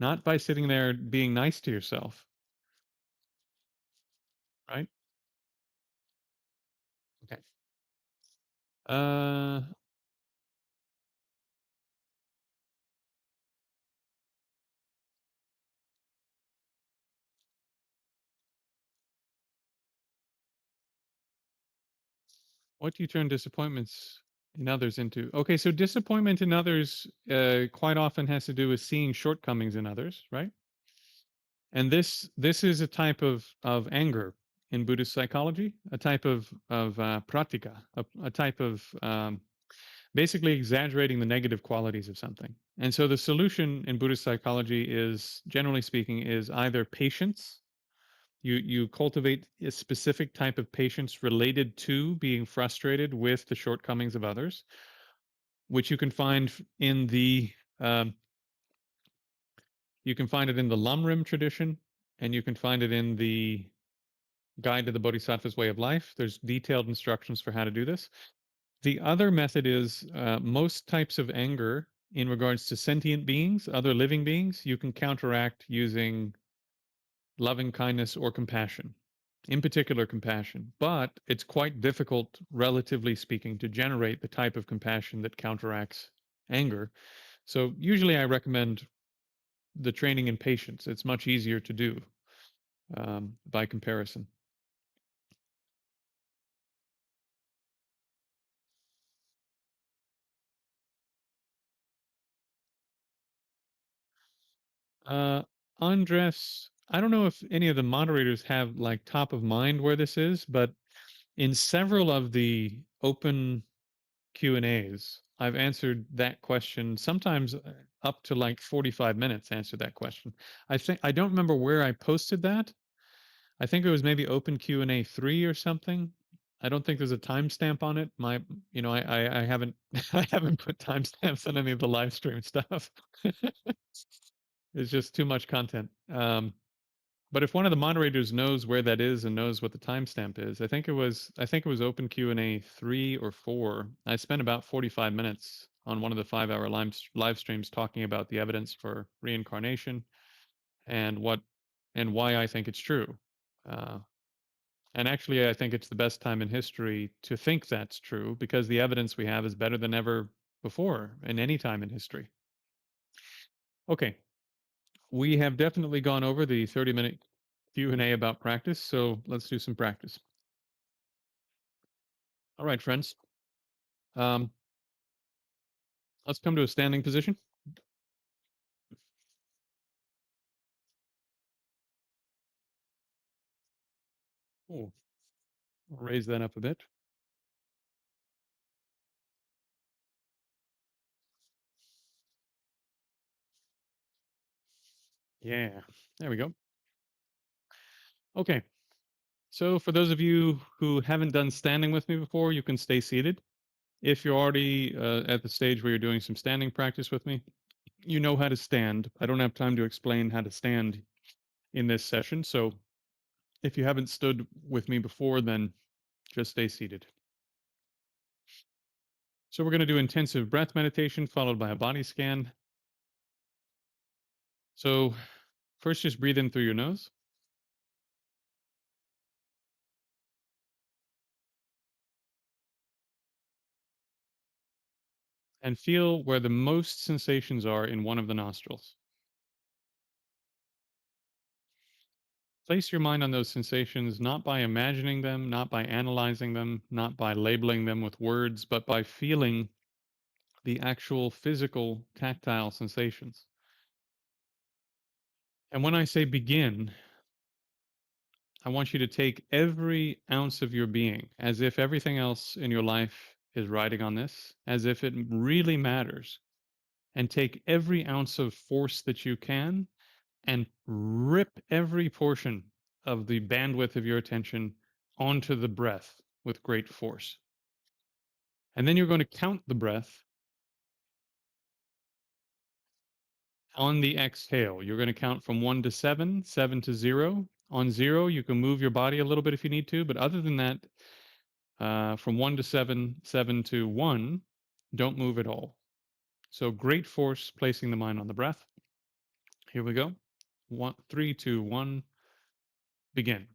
not by sitting there being nice to yourself, right? Okay. Uh, what do you turn disappointments in others into? Okay, so disappointment in others quite often has to do with seeing shortcomings in others, right? And this is a type of anger in Buddhist psychology, a type of pratika, a type of basically exaggerating the negative qualities of something. And so the solution in Buddhist psychology is, generally speaking, is either patience. You cultivate a specific type of patience related to being frustrated with the shortcomings of others, which you can find in the um, you can find it in the Lamrim tradition, and you can find it in the Guide to the Bodhisattva's Way of Life. There's detailed instructions for how to do this. The other method is most types of anger in regards to sentient beings, other living beings, you can counteract using loving kindness or compassion, in particular compassion. But it's quite difficult, relatively speaking, to generate the type of compassion that counteracts anger. So usually I recommend the training in patience. It's much easier to do by comparison. Uh, Andres, I don't know if any of the moderators have like top of mind where this is, but in several of the open Q&As, I've answered that question, sometimes up to like 45 minutes answer that question. I don't remember where I posted that. I think it was maybe open Q&A 3 or something. I don't think there's a timestamp on it. I haven't I haven't put timestamps on any of the live stream stuff. It's just too much content. But if one of the moderators knows where that is and knows what the timestamp is, I think it was Open Q&A 3 or 4. I spent about 45 minutes on one of the 5-hour live streams talking about the evidence for reincarnation and what and why I think it's true. Uh, and actually, I think it's the best time in history to think that's true because the evidence we have is better than ever before in any time in history. Okay, we have definitely gone over the 30-minute Q&A about practice, so let's do some practice. All right, friends. Um, let's come to a standing position. Oh, I'll raise that up a bit. Yeah. There we go. Okay. So, for those of you who haven't done standing with me before, you can stay seated. If you're already at the stage where you're doing some standing practice with me, you know how to stand. I don't have time to explain how to stand in this session. So, if you haven't stood with me before, then just stay seated. So, we're going to do intensive breath meditation followed by a body scan. So, first, just breathe in through your nose and feel where the most sensations are in one of the nostrils. Place your mind on those sensations not by imagining them, not by analyzing them, not by labeling them with words, but by feeling the actual physical, tactile sensations. And when I say begin, I want you to take every ounce of your being as if everything else in your life is riding on this, as if it really matters, and take every ounce of force that you can and rip every portion of the bandwidth of your attention onto the breath with great force. And then you're going to count the breath on the exhale. You're going to count from 1 to 7, 7 to 0. On 0, you can move your body a little bit if you need to, but other than that, from 1 to 7, 7 to 1, don't move at all. So great force placing the mind on the breath. Here we go. 3, 2, 1, begin.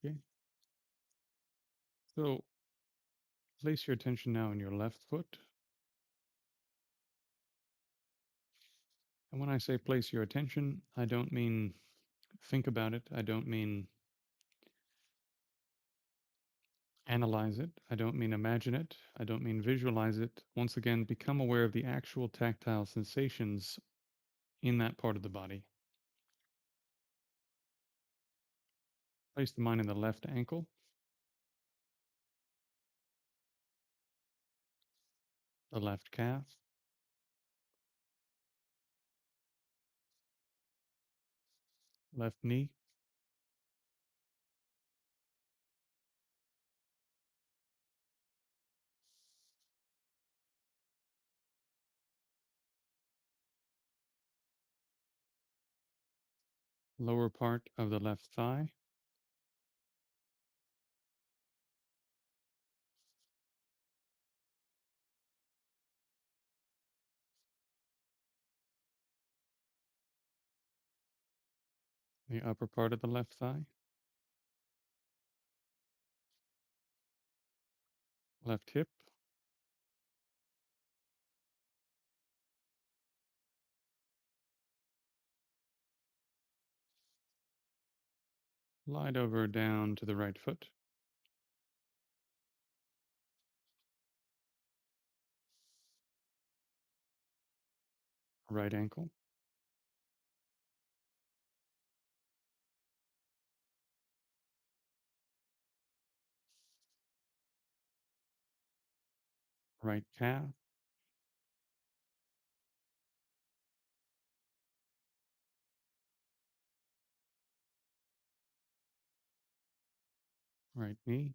Okay. So place your attention now on your left foot. And when I say place your attention, I don't mean think about it. I don't mean analyze it. I don't mean imagine it. I don't mean visualize it. Once again, become aware of the actual tactile sensations in that part of the body. Place the mind in the left ankle, the left calf, left knee, lower part of the left thigh, the upper part of the left thigh, left hip, slide over down to the right foot, right ankle, right calf, right knee,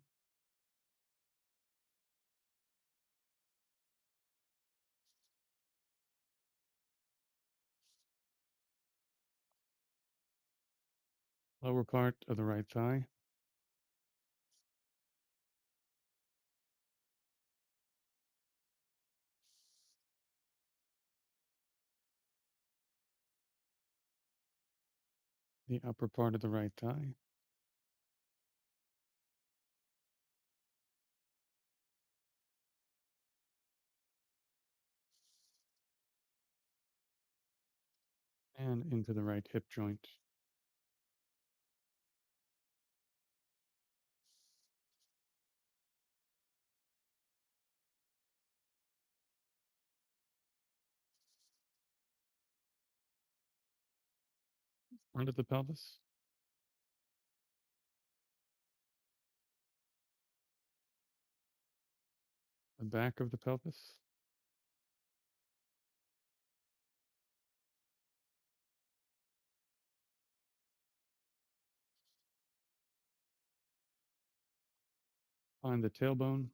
lower part of the right thigh, the upper part of the right thigh, and into the right hip joint. Front of the pelvis, the back of the pelvis, find the tailbone,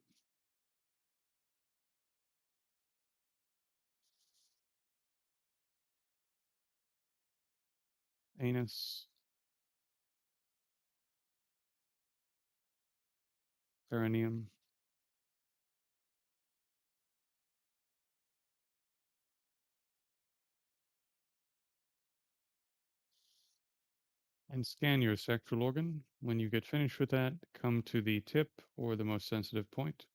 anus, perineum, and scan your sacral organ. When you get finished with that, come to the tip or the most sensitive point.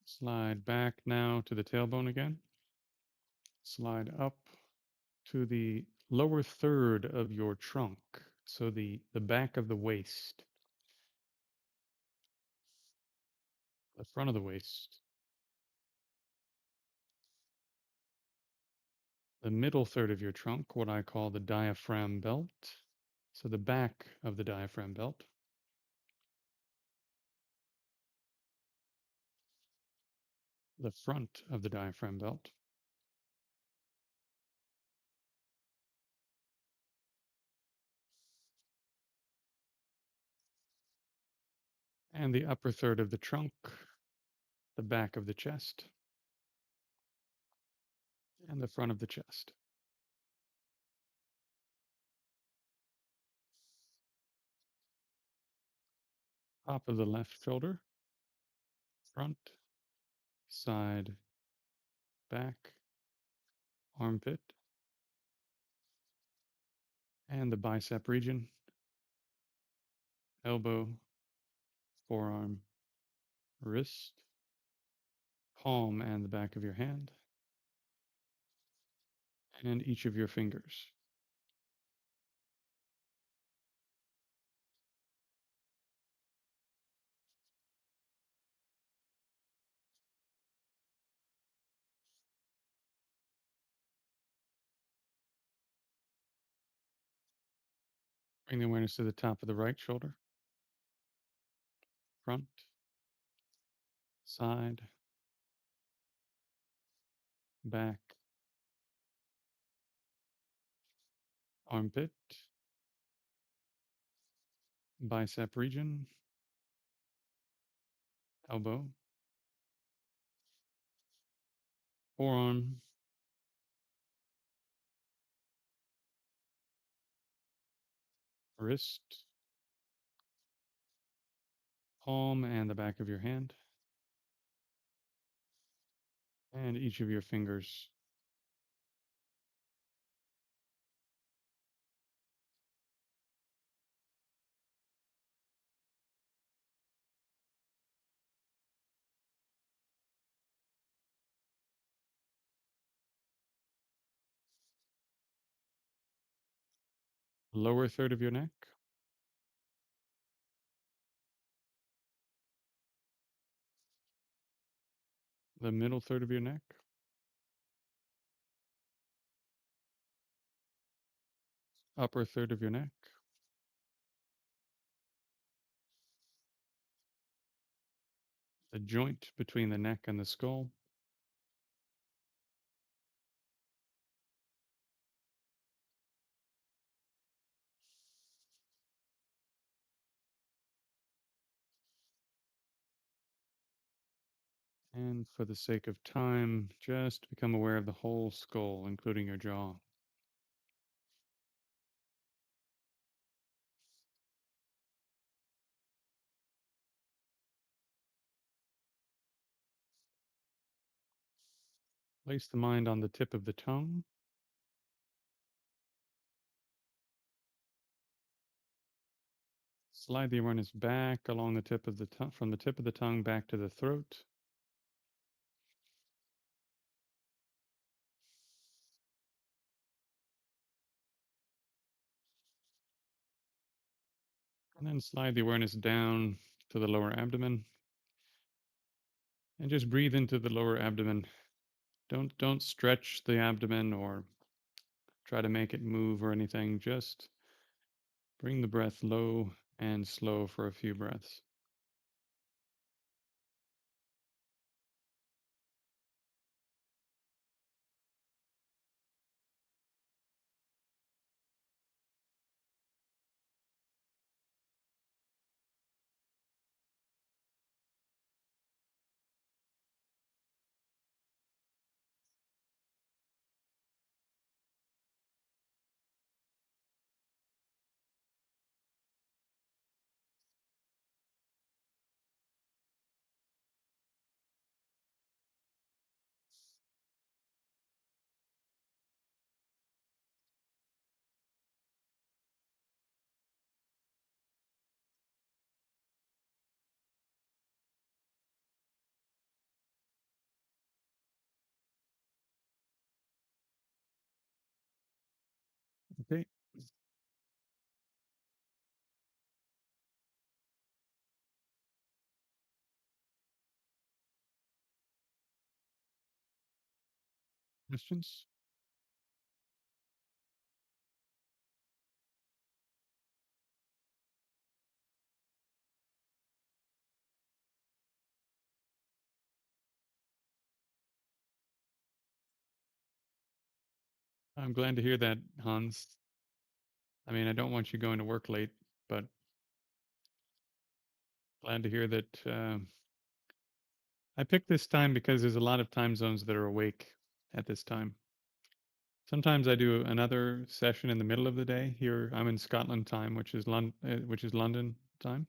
Slide back now to the tailbone again. Slide up to the lower third of your trunk, so the back of the waist, the front of the waist, the middle third of your trunk, what I call the diaphragm belt, so the back of the diaphragm belt, the front of the diaphragm belt, and the upper third of the trunk, the back of the chest, and the front of the chest. Top of the left shoulder, front, side, back, armpit, and the bicep region, elbow, forearm, wrist, palm, and the back of your hand, and each of your fingers. Bring the awareness to the top of the right shoulder, front, side, back, armpit, bicep region, elbow, forearm, wrist, palm, and the back of your hand, and each of your fingers. Lower third of your neck, the middle third of your neck, upper third of your neck, the joint between the neck and the skull, and for the sake of time, just become aware of the whole skull, including your jaw. Place the mind on the tip of the tongue. Slide the awareness back along the tip of the tongue, from the tip of the tongue back to the throat. And then slide the awareness down to the lower abdomen. And just breathe into the lower abdomen. Don't stretch the abdomen or try to make it move or anything. Just bring the breath low and slow for a few breaths. Okay. Questions? I'm glad to hear that, Hans. I mean, I don't want you going to work late, but glad to hear that. I picked this time because there's a lot of time zones that are awake at this time. Sometimes I do another session in the middle of the day. Here, I'm in Scotland time, which is London time.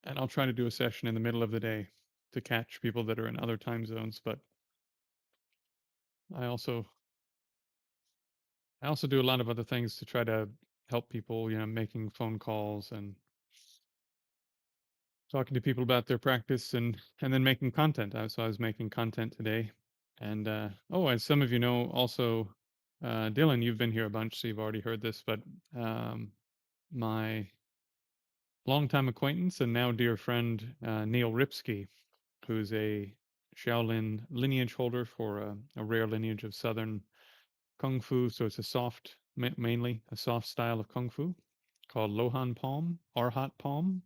And I'll try to do a session in the middle of the day to catch people that are in other time zones. But I also I also do a lot of other things to try to help people, making phone calls and talking to people about their practice and then making content. So I was making content today. And oh, as some of you know, also Dylan, you've been here a bunch, so you've already heard this, but um, my longtime acquaintance and now dear friend Neil Ripsky, who's a Shaolin lineage holder for a rare lineage of Southern Kung Fu. So it's a soft, mainly a soft style of Kung Fu called Lohan Palm, Arhat Palm,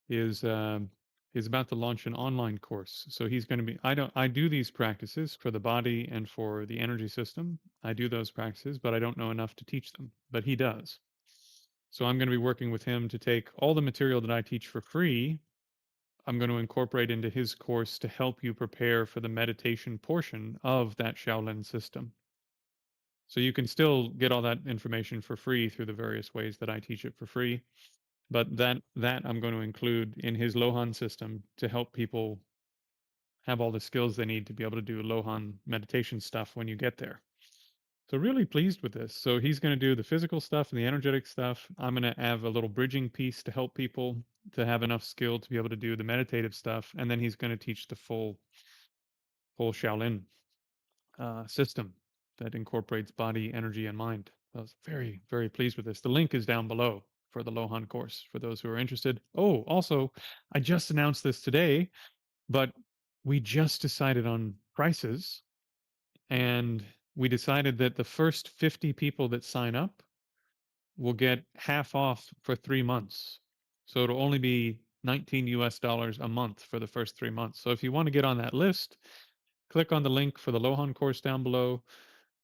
is is about to launch an online course. So he's going to be. I do these practices for the body and for the energy system. I do those practices, but I don't know enough to teach them. But he does. So I'm going to be working with him to take all the material that I teach for free. I'm going to incorporate into his course to help you prepare for the meditation portion of that Shaolin system. So you can still get all that information for free through the various ways that I teach it for free. But that I'm going to include in his Lohan system to help people have all the skills they need to be able to do Lohan meditation stuff when you get there. So really pleased with this. So he's going to do the physical stuff and the energetic stuff. I'm going to have a little bridging piece to help people to have enough skill to be able to do the meditative stuff, and then he's going to teach the full Shaolin system that incorporates body, energy, and mind. I was very pleased with this. The link is down below for the Lohan course for those who are interested. Oh, also, I just announced this today, but we just decided on prices, and we decided that the first 50 people that sign up will get half off for 3 months. So it'll only be 19 US dollars a month for the first 3 months. So if you want to get on that list, click on the link for the Lohan course down below.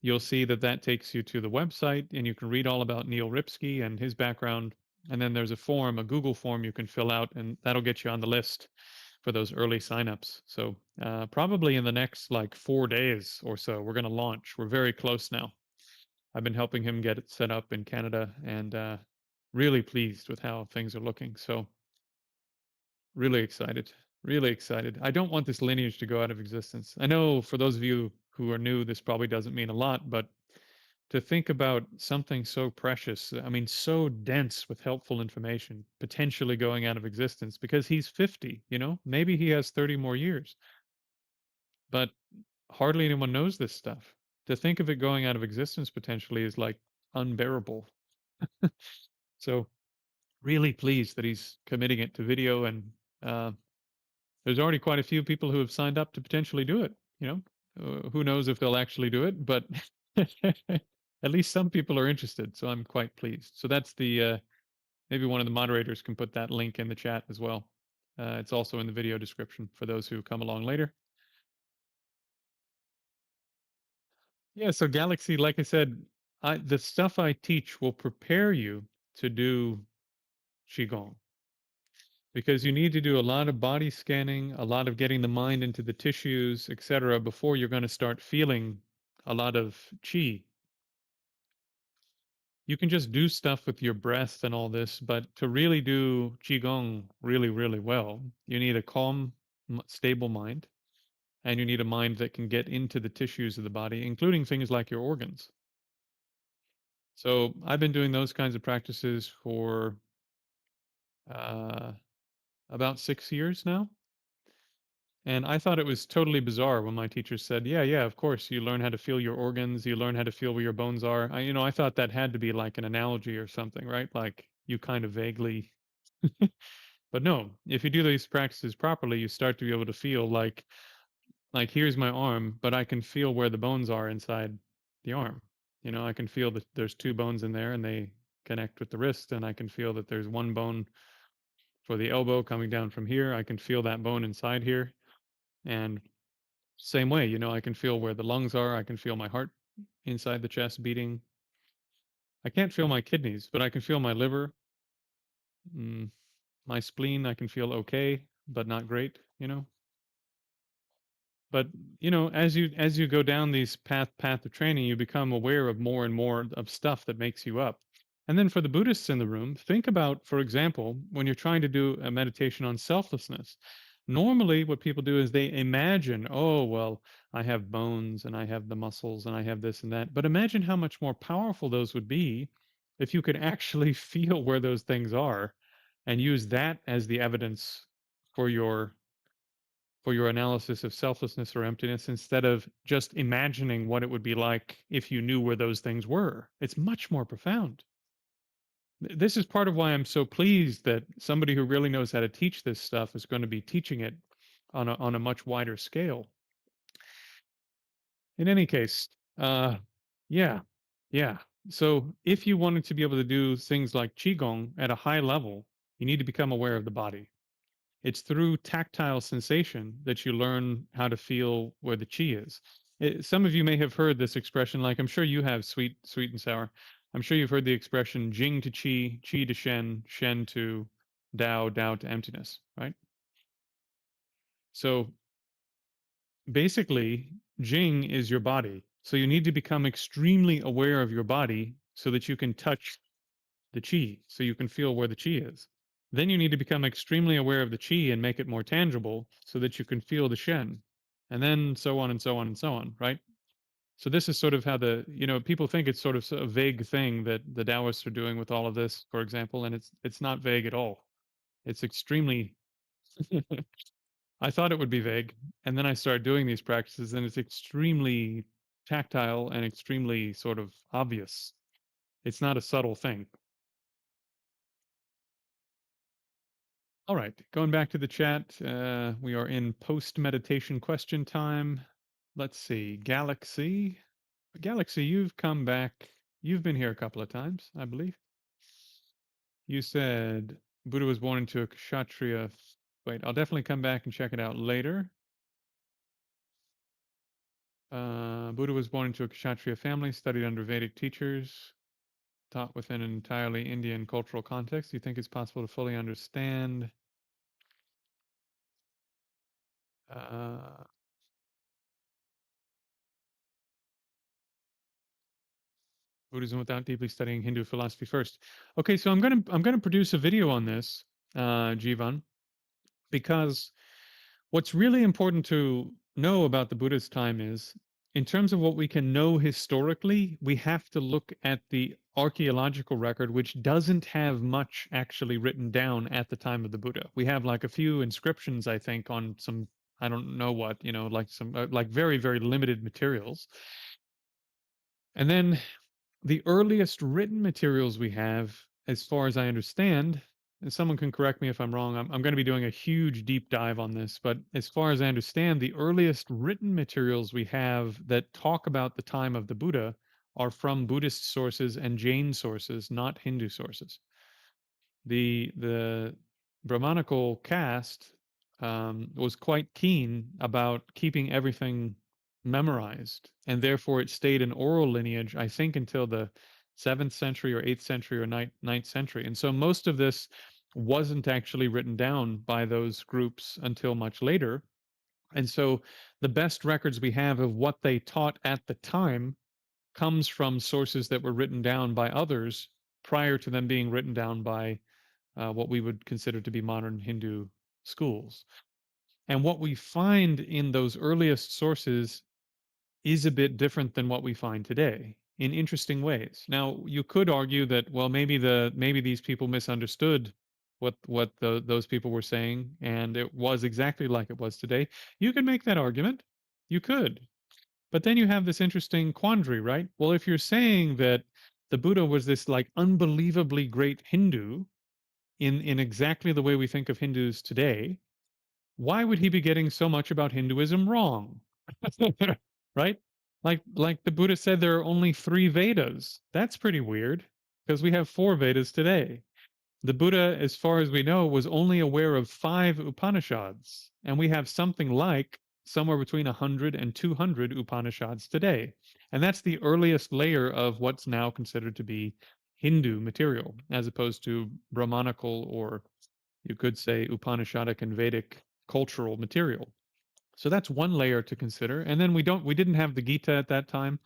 You'll see that that takes you to the website and you can read all about Neil Ripsky and his background. And then there's a form, a Google form you can fill out, and that'll get you on the list for those early signups. So probably in the next like 4 days or so, we're going to launch. We're very close now. I've been helping him get it set up in Canada and really pleased with how things are looking. So really excited. Really excited. I don't want this lineage to go out of existence. I know for those of you who are new, this probably doesn't mean a lot, but to think about something so precious, I mean, so dense with helpful information, potentially going out of existence because he's 50, maybe he has 30 more years, but hardly anyone knows this stuff. To think of it going out of existence potentially is like unbearable. So, really pleased that he's committing it to video, and uh, there's already quite a few people who have signed up to potentially do it. Who knows if they'll actually do it, but at least some people are interested. So I'm quite pleased. So that's the maybe one of the moderators can put that link in the chat as well. It's also in the video description for those who come along later. Yeah. So Galaxy, like I said, the stuff I teach will prepare you to do qigong, because you need to do a lot of body scanning, a lot of getting the mind into the tissues, etc., before you're going to start feeling a lot of qi. You can just do stuff with your breath and all this, but to really do qigong really well, you need a calm, stable mind, and you need a mind that can get into the tissues of the body, including things like your organs. So I've been doing those kinds of practices for uh, about 6 years now. And I thought it was totally bizarre when my teacher said, "Yeah, of course, you learn how to feel your organs, you learn how to feel where your bones are." I thought that had to be like an analogy or something, right? Like you kind of vaguely, but no, if you do these practices properly, you start to be able to feel like here's my arm, but I can feel where the bones are inside the arm. I can feel that there's two bones in there and they connect with the wrist, and I can feel that there's one bone for the elbow coming down from here. I can feel that bone inside here. And same way, I can feel where the lungs are. I can feel my heart inside the chest beating. I can't feel my kidneys, but I can feel my liver, mm, my spleen. I can feel okay, but not great. But as you go down these path of training, you become aware of more and more of stuff that makes you up. And then for the Buddhists in the room, think about, for example, when you're trying to do a meditation on selflessness. Normally, what people do is they imagine, oh, well, I have bones and I have the muscles and I have this and that. But imagine how much more powerful those would be if you could actually feel where those things are and use that as the evidence for your for your analysis of selflessness or emptiness instead of just imagining what it would be like if you knew where those things were. It's much more profound. This is part of why I'm so pleased that somebody who really knows how to teach this stuff is going to be teaching it on a much wider scale. In any case, uh, yeah, yeah. So if you wanted to be able to do things like qigong at a high level, you need to become aware of the body. It's through tactile sensation that you learn how to feel where the chi is. Some of you may have heard this expression, like I'm sure you have, sweet and sour. I'm sure you've heard the expression Jing to Qi, Qi to Shen, Shen to Dao, Dao to emptiness, right? So basically, Jing is your body. So you need to become extremely aware of your body so that you can touch the chi, so you can feel where the chi is. Then you need to become extremely aware of the chi and make it more tangible so that you can feel the shen. And then so on and so on and so on, right? So this is sort of how people think it's sort of a vague thing that the Taoists are doing with all of this, for example, and it's not vague at all. It's extremely I thought it would be vague, and then I started doing these practices and it's extremely tactile and extremely sort of obvious. It's not a subtle thing. All right, going back to the chat, we are in post meditation question time. Let's see, Galaxy. Galaxy, you've come back. You've been here a couple of times, I believe. You said Buddha was born into a kshatriya. Wait, I'll definitely come back and check it out later. Buddha was born into a kshatriya family, studied under Vedic teachers, taught within an entirely Indian cultural context. Do you think it's possible to fully understand? Uh, Buddhism without deeply studying Hindu philosophy first. Okay, so I'm gonna produce a video on this, Jivan, because what's really important to know about the Buddha's time is, in terms of what we can know historically, we have to look at the archaeological record, which doesn't have much actually written down at the time of the Buddha. We have like a few inscriptions, I think, on some I don't know what, like some like very very limited materials, and then the earliest written materials we have, as far as I understand, and someone can correct me if I'm wrong, I'm going to be doing a huge deep dive on this, but as far as I understand, the earliest written materials we have that talk about the time of the Buddha are from Buddhist sources and Jain sources, not Hindu sources. The Brahmanical caste was quite keen about keeping everything memorized, and therefore it stayed an oral lineage, I think, until the 7th century or 8th century or ninth century. And so most of this wasn't actually written down by those groups until much later. And so the best records we have of what they taught at the time comes from sources that were written down by others prior to them being written down by what we would consider to be modern Hindu schools. And what we find in those earliest sources is a bit different than what we find today in interesting ways. Now, you could argue that, well, maybe these people misunderstood what those people were saying, and it was exactly like it was today. You could make that argument. You could. But then you have this interesting quandary, right? Well, if you're saying that the Buddha was this like unbelievably great Hindu, in exactly the way we think of Hindus today, why would he be getting so much about Hinduism wrong? Right? Like the Buddha said there are only 3 Vedas. That's pretty weird because we have 4 Vedas today. The Buddha, as far as we know, was only aware of 5 Upanishads, and we have something like somewhere between 100 and 200 Upanishads today. And that's the earliest layer of what's now considered to be Hindu material, as opposed to Brahmanical, or you could say Upanishadic and Vedic cultural material. So that's one layer to consider. And then we didn't have the Gita at that time,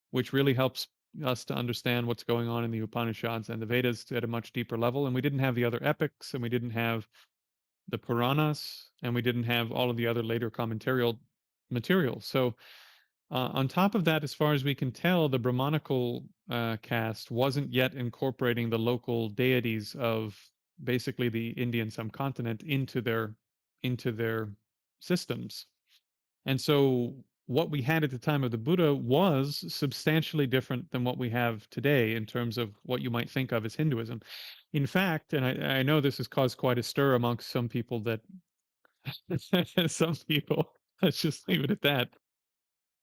which really helps us to understand what's going on in the Upanishads and the Vedas at a much deeper level. And we didn't have the other epics, and we didn't have the Puranas, and we didn't have all of the other later commentarial material. So, on top of that, as far as we can tell, the Brahmanical caste wasn't yet incorporating the local deities of basically the Indian subcontinent into their systems. And so what we had at the time of the Buddha was substantially different than what we have today in terms of what you might think of as Hinduism. In fact, and I know this has caused quite a stir amongst some people that some people, let's just leave it at that.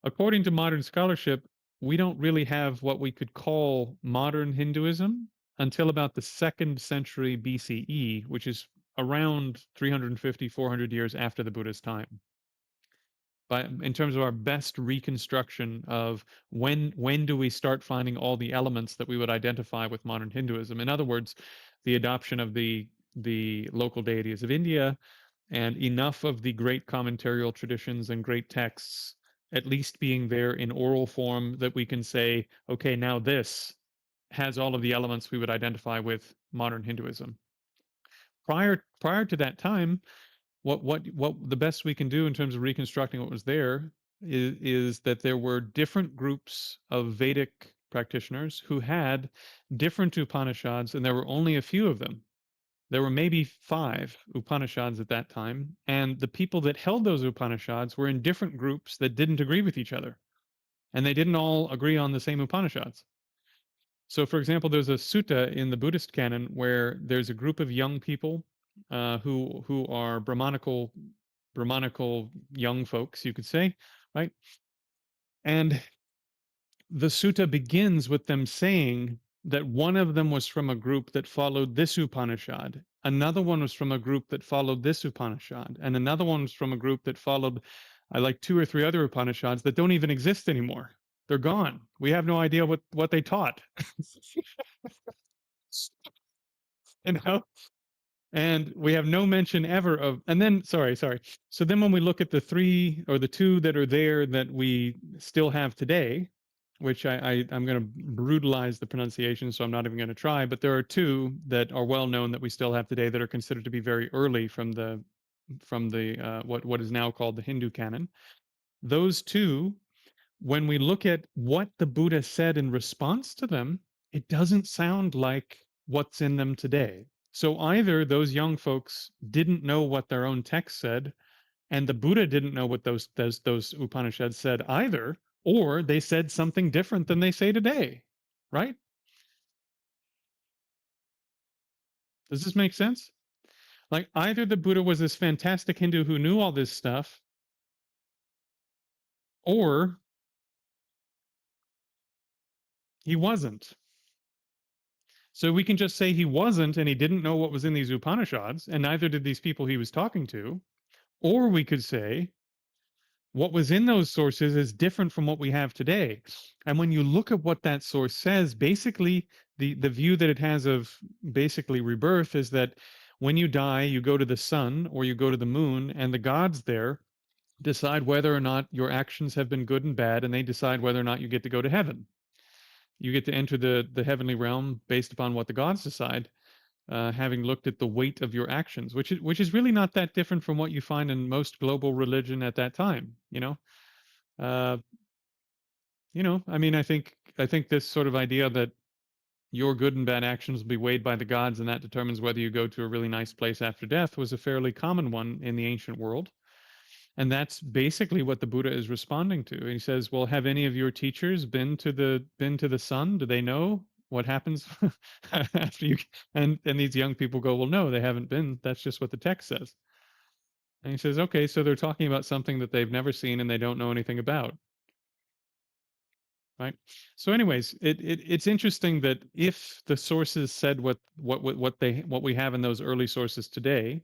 According to modern scholarship, we don't really have what we could call modern Hinduism until about the second century BCE, which is around 350, 400 years after the Buddha's time. But in terms of our best reconstruction of when do we start finding all the elements that we would identify with modern Hinduism? In other words, the adoption of the local deities of India and enough of the great commentarial traditions and great texts at least being there in oral form that we can say, okay, now this has all of the elements we would identify with modern Hinduism. Prior to that time, what the best we can do in terms of reconstructing what was there is that there were different groups of Vedic practitioners who had different Upanishads, and there were only a few of them. There were maybe 5 Upanishads at that time, and the people that held those Upanishads were in different groups that didn't agree with each other, and they didn't all agree on the same Upanishads. So, for example, there's a sutta in the Buddhist canon where there's a group of young people who are Brahmanical young folks, you could say, right? And the sutta begins with them saying that one of them was from a group that followed this Upanishad, another one was from a group that followed this Upanishad, and another one was from a group that followed, I like 2 or 3 other Upanishads that don't even exist anymore. They're gone. We have no idea what they taught. You know, and we have no mention ever of, and then sorry, so then when we look at the 3 or the 2 that are there that we still have today, which I'm going to brutalize the pronunciation, so I'm not even going to try, but there are 2 that are well known that we still have today that are considered to be very early from the what is now called the Hindu canon. Those 2, when we look at what the Buddha said in response to them, it doesn't sound like what's in them today. So either those young folks didn't know what their own text said, and the Buddha didn't know what those Upanishads said either, or they said something different than they say today. Right? Does this make sense? Like either the Buddha was this fantastic Hindu who knew all this stuff, or he wasn't. So we can just say he wasn't and he didn't know what was in these Upanishads, and neither did these people he was talking to. Or we could say what was in those sources is different from what we have today. And when you look at what that source says, basically the view that it has of basically rebirth is that when you die, you go to the sun or you go to the moon, and the gods there decide whether or not your actions have been good and bad, and they decide whether or not you get to go to heaven. You get to enter the heavenly realm based upon what the gods decide, having looked at the weight of your actions, which is really not that different from what you find in most global religion at that time. Uh, I mean, I think this sort of idea that your good and bad actions will be weighed by the gods, and that determines whether you go to a really nice place after death was a fairly common one in the ancient world. And that's basically what the Buddha is responding to. And he says, "Well, have any of your teachers been to the sun? Do they know what happens after you?" And these young people go, "Well, no, they haven't been. That's just what the text says." And he says, "Okay, so they're talking about something that they've never seen and they don't know anything about, right?" So, anyways, it's interesting that if the sources said what we have in those early sources today,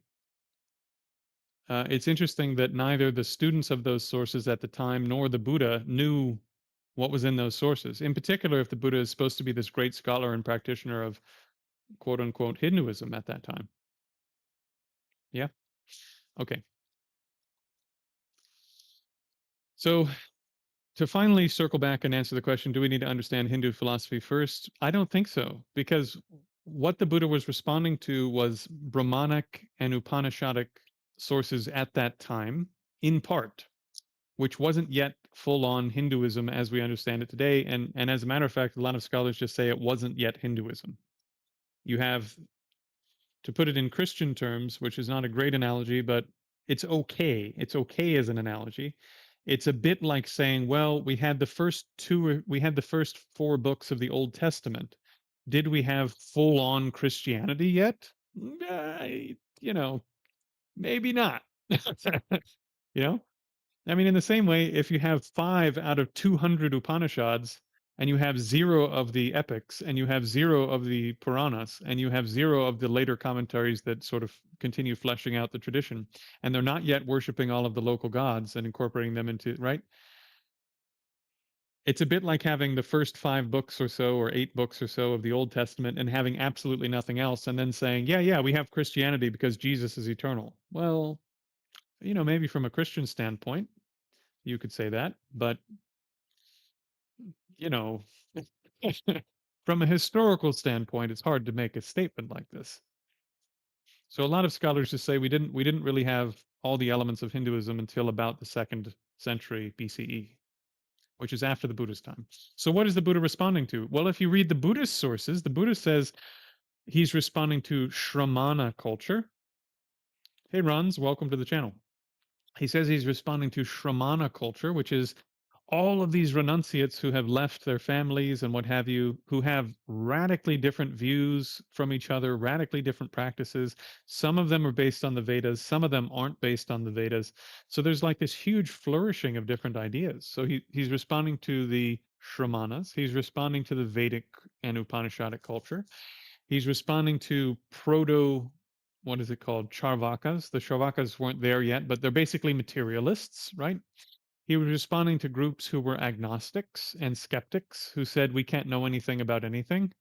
it's interesting that neither the students of those sources at the time nor the Buddha knew what was in those sources. In particular, if the Buddha is supposed to be this great scholar and practitioner of quote unquote Hinduism at that time. Yeah. Okay. So To finally circle back and answer the question, do we need to understand Hindu philosophy first? I don't think so, because what the Buddha was responding to was Brahmanic and Upanishadic sources at that time, in part, which wasn't yet full on Hinduism as we understand it today. And as a matter of fact, a lot of scholars just say it wasn't yet Hinduism. You have, to put it in Christian terms, which is not a great analogy, but it's okay. It's okay as an analogy. It's a bit like saying, well, we had the first four books of the Old Testament. Did we have full on Christianity yet? You know, maybe not. You know, I mean, in the same way, if you have five out of 200 Upanishads, and you have zero of the epics, and you have zero of the Puranas, and you have zero of the later commentaries that sort of continue fleshing out the tradition, and they're not yet worshiping all of the local gods and incorporating them into, right? It's a bit like having the first five books or so, or eight books or so of the Old Testament and having absolutely nothing else, and then saying, yeah, we have Christianity because Jesus is eternal. Well, maybe from a Christian standpoint, you could say that, but you know, from a historical standpoint, it's hard to make a statement like this. So a lot of scholars just say we didn't really have all the elements of Hinduism until about the second century BCE, which is after the Buddha's time. So what is the Buddha responding to? Well, if you read the Buddhist sources, the Buddha says he's responding to Shramana culture. Hey, Runs, welcome to the channel. He says he's responding to Shramana culture, which is all of these renunciates who have left their families and what have you, who have radically different views from each other, radically different practices. Some of them are based on the Vedas, some of them aren't based on the Vedas. So there's like this huge flourishing of different ideas. So he's responding to the Shramanas, he's responding to the Vedic and Upanishadic culture. He's responding to proto, what is it called? Charvakas. The Charvakas weren't there yet, but they're basically materialists, right? He was responding to groups who were agnostics and skeptics who said we can't know anything about anything.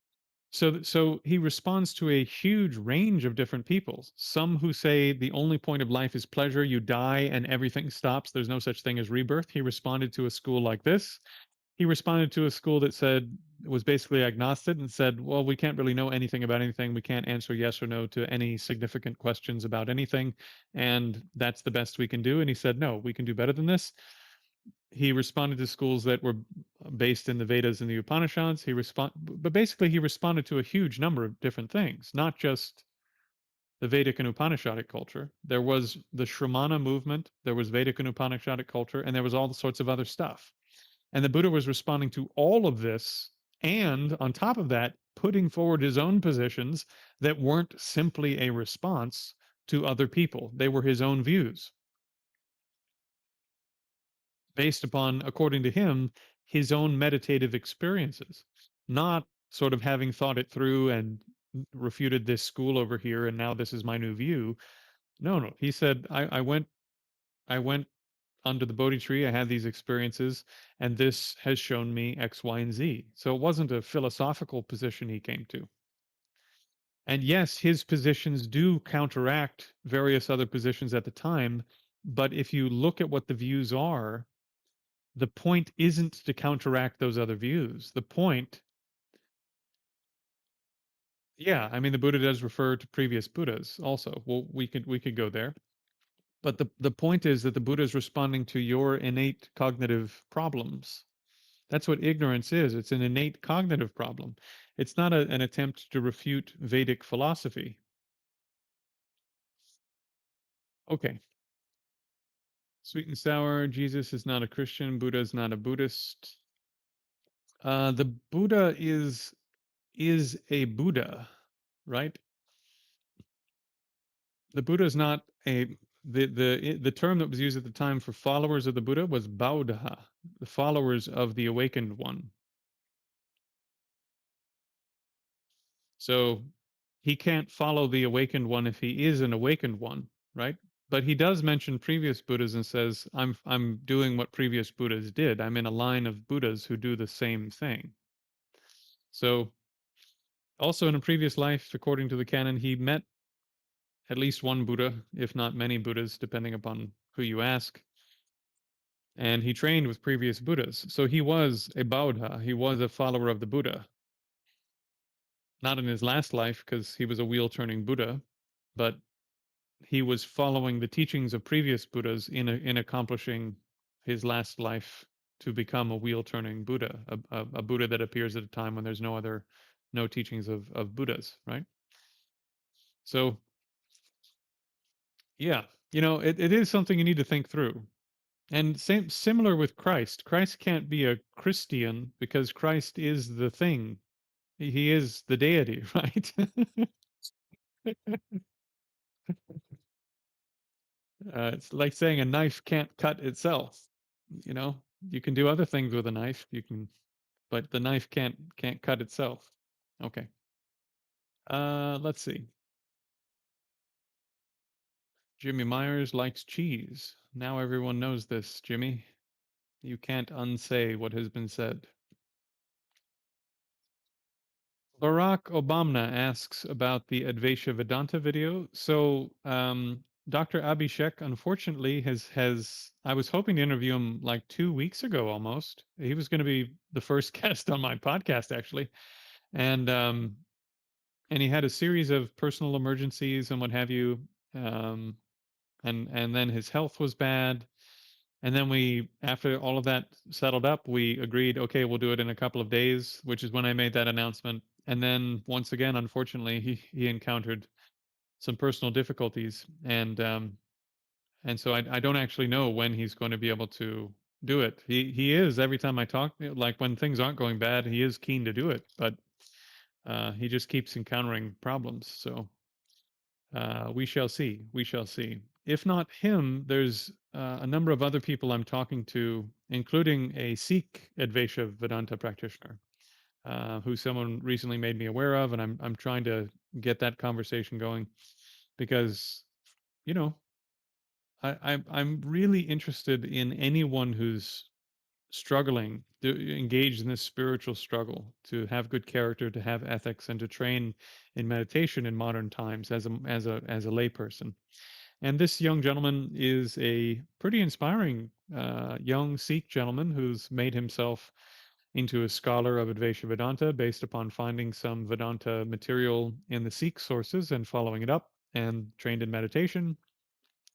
So he responds to a huge range of different people. Some who say the only point of life is pleasure, you die and everything stops, there's no such thing as rebirth. He responded to a school like this. He responded to a school that said was basically agnostic and said, well, we can't really know anything about anything. We can't answer yes or no to any significant questions about anything. And that's the best we can do. And he said, no, we can do better than this. He responded to schools that were based in the Vedas and the Upanishads. But basically he responded to a huge number of different things, not just the Vedic and Upanishadic culture. There was the Shramana movement, there was Vedic and Upanishadic culture, and there was all sorts of other stuff. And the Buddha was responding to all of this, and on top of that, putting forward his own positions that weren't simply a response to other people. They were his own views based upon, according to him, his own meditative experiences, not sort of having thought it through and refuted this school over here, and now this is my new view. No. He said, I went under the Bodhi tree, I had these experiences, and this has shown me X, Y, and Z. So it wasn't a philosophical position he came to. And yes, his positions do counteract various other positions at the time, but if you look at what the views are, the point isn't to counteract those other views. The point, yeah, I mean the Buddha does refer to previous Buddhas also. Well, we could go there. But the point is that the Buddha is responding to your innate cognitive problems. That's what ignorance is. It's an innate cognitive problem. It's not an attempt to refute Vedic philosophy. Okay. Sweet and sour. Jesus is not a Christian. Buddha is not a Buddhist. The Buddha is a Buddha, right? The Buddha is not a the term that was used at the time for followers of the Buddha was Bauddha, the followers of the awakened one. So he can't follow the awakened one if he is an awakened one, right? But he does mention previous Buddhas and says, I'm doing what previous Buddhas did. I'm in a line of Buddhas who do the same thing. So also in a previous life, according to the canon, he met at least one Buddha, if not many Buddhas, depending upon who you ask. and he trained with previous Buddhas. So he was a Bauddha. He was a follower of the Buddha. Not in his last life, because he was a wheel turning Buddha, but he was following the teachings of previous Buddhas in accomplishing his last life to become a wheel turning Buddha, a Buddha that appears at a time when there's no teachings of Buddhas, right? So yeah, it is something you need to think through. And similar with Christ. Christ can't be a Christian because Christ is the thing. He is the deity, right? It's like saying a knife can't cut itself. You know, you can do other things with a knife. But the knife can't cut itself. Okay. Let's see. Jimmy Myers likes cheese. Now everyone knows this, Jimmy. You can't unsay what has been said. Barack Obama asks about the Advaita Vedanta video. So, Dr. Abhishek, unfortunately, has I was hoping to interview him like 2 weeks ago almost. He was going to be the first guest on my podcast, actually, and and he had a series of personal emergencies and what have you, um, and then his health was bad, and then we, after all of that settled up, we agreed, okay, we'll do it in a couple of days, which is when I made that announcement. And then once again, unfortunately, he encountered some personal difficulties, and so I don't actually know when he's going to be able to do it. He is, every time I talk, like when things aren't going bad, he is keen to do it, but he just keeps encountering problems. So we shall see. We shall see. If not him, there's a number of other people I'm talking to, including a Sikh Advaita Vedanta practitioner, who someone recently made me aware of, and I'm trying to get that conversation going because, you know, I'm really interested in anyone who's struggling to engage in this spiritual struggle, to have good character, to have ethics, and to train in meditation in modern times as a layperson. And this young gentleman is a pretty inspiring young Sikh gentleman who's made himself into a scholar of Advaita Vedanta based upon finding some Vedanta material in the Sikh sources and following it up, and trained in meditation,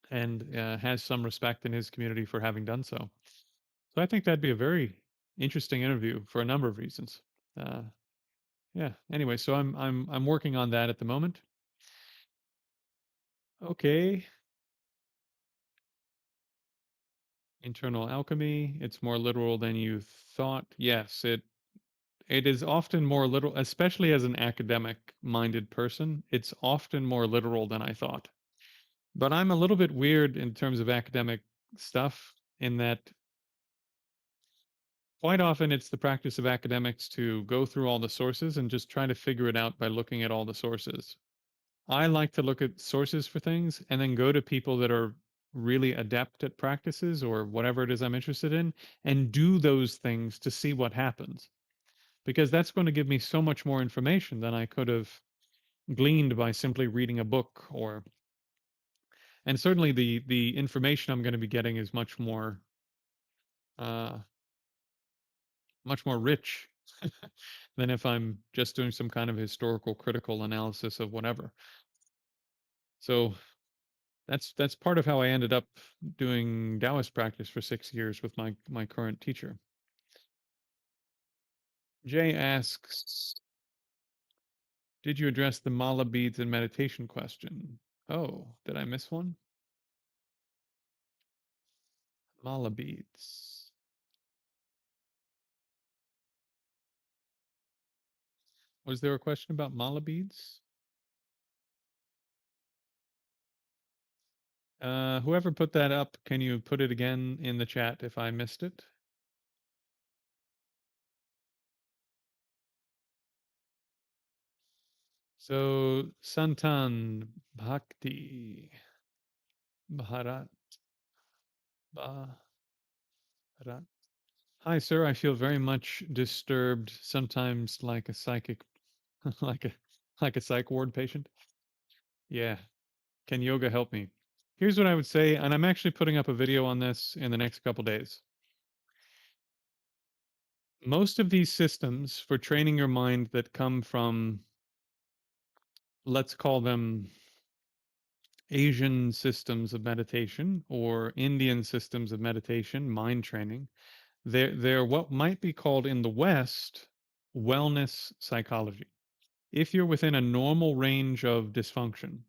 and has some respect in his community for having done so. So I think that'd be a very interesting interview for a number of reasons. Uh, yeah. Anyway, so I'm working on that at the moment. Okay. Internal alchemy. It's more literal than you thought. Yes, it is often more literal, especially as an academic minded person. It's often more literal than I thought. But I'm a little bit weird in terms of academic stuff, in that quite often it's the practice of academics to go through all the sources and just try to figure it out by looking at all the sources. I like to look at sources for things and then go to people that are really adept at practices or whatever it is I'm interested in, and do those things to see what happens. Because that's going to give me so much more information than I could have gleaned by simply reading a book. Or and certainly the information I'm going to be getting is uh much more rich than if I'm just doing some kind of historical critical analysis of whatever. So that's part of how I ended up doing Taoist practice for 6 years with my current teacher. Jay asks, "Did you address the mala beads and meditation question?" Oh, did I miss one? Mala beads. Was there a question about mala beads? Whoever put that up, can you put it again in the chat if I missed it? So, Santan Bhakti Bharat Bharat. Hi, sir. I feel very much disturbed, sometimes like a psychic, like a like a psych ward patient. Yeah. Can yoga help me? Here's what I would say, and I'm actually putting up a video on this in the next couple days. Most of these systems for training your mind that come from, let's call them Asian systems of meditation or Indian systems of meditation, mind training, they're what might be called in the West wellness psychology. If you're within a normal range of dysfunction,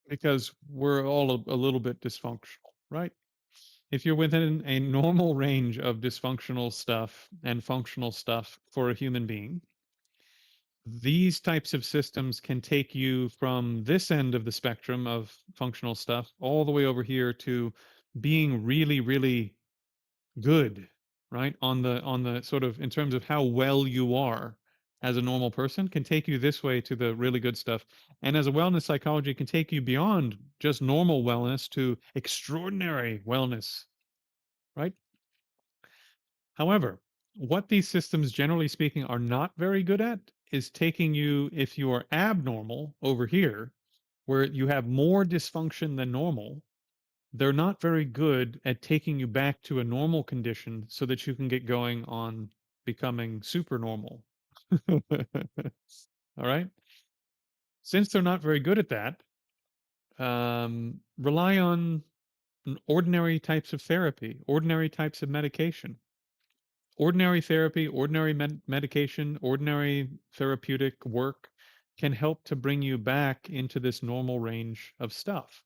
because we're all a little bit dysfunctional, right? If you're within a normal range of dysfunctional stuff and functional stuff for a human being, these types of systems can take you from this end of the spectrum of functional stuff all the way over here to being really, really good, right? On the sort of in terms of how well you are as a normal person can take you this way to the really good stuff. And as a wellness psychology can take you beyond just normal wellness to extraordinary wellness, right? However, what these systems, generally speaking, are not very good at is taking you, if you are abnormal over here, where you have more dysfunction than normal, they're not very good at taking you back to a normal condition so that you can get going on becoming super normal. All right. Since they're not very good at that, rely on ordinary types of therapy, ordinary types of medication. Ordinary therapy, ordinary medication, ordinary therapeutic work can help to bring you back into this normal range of stuff.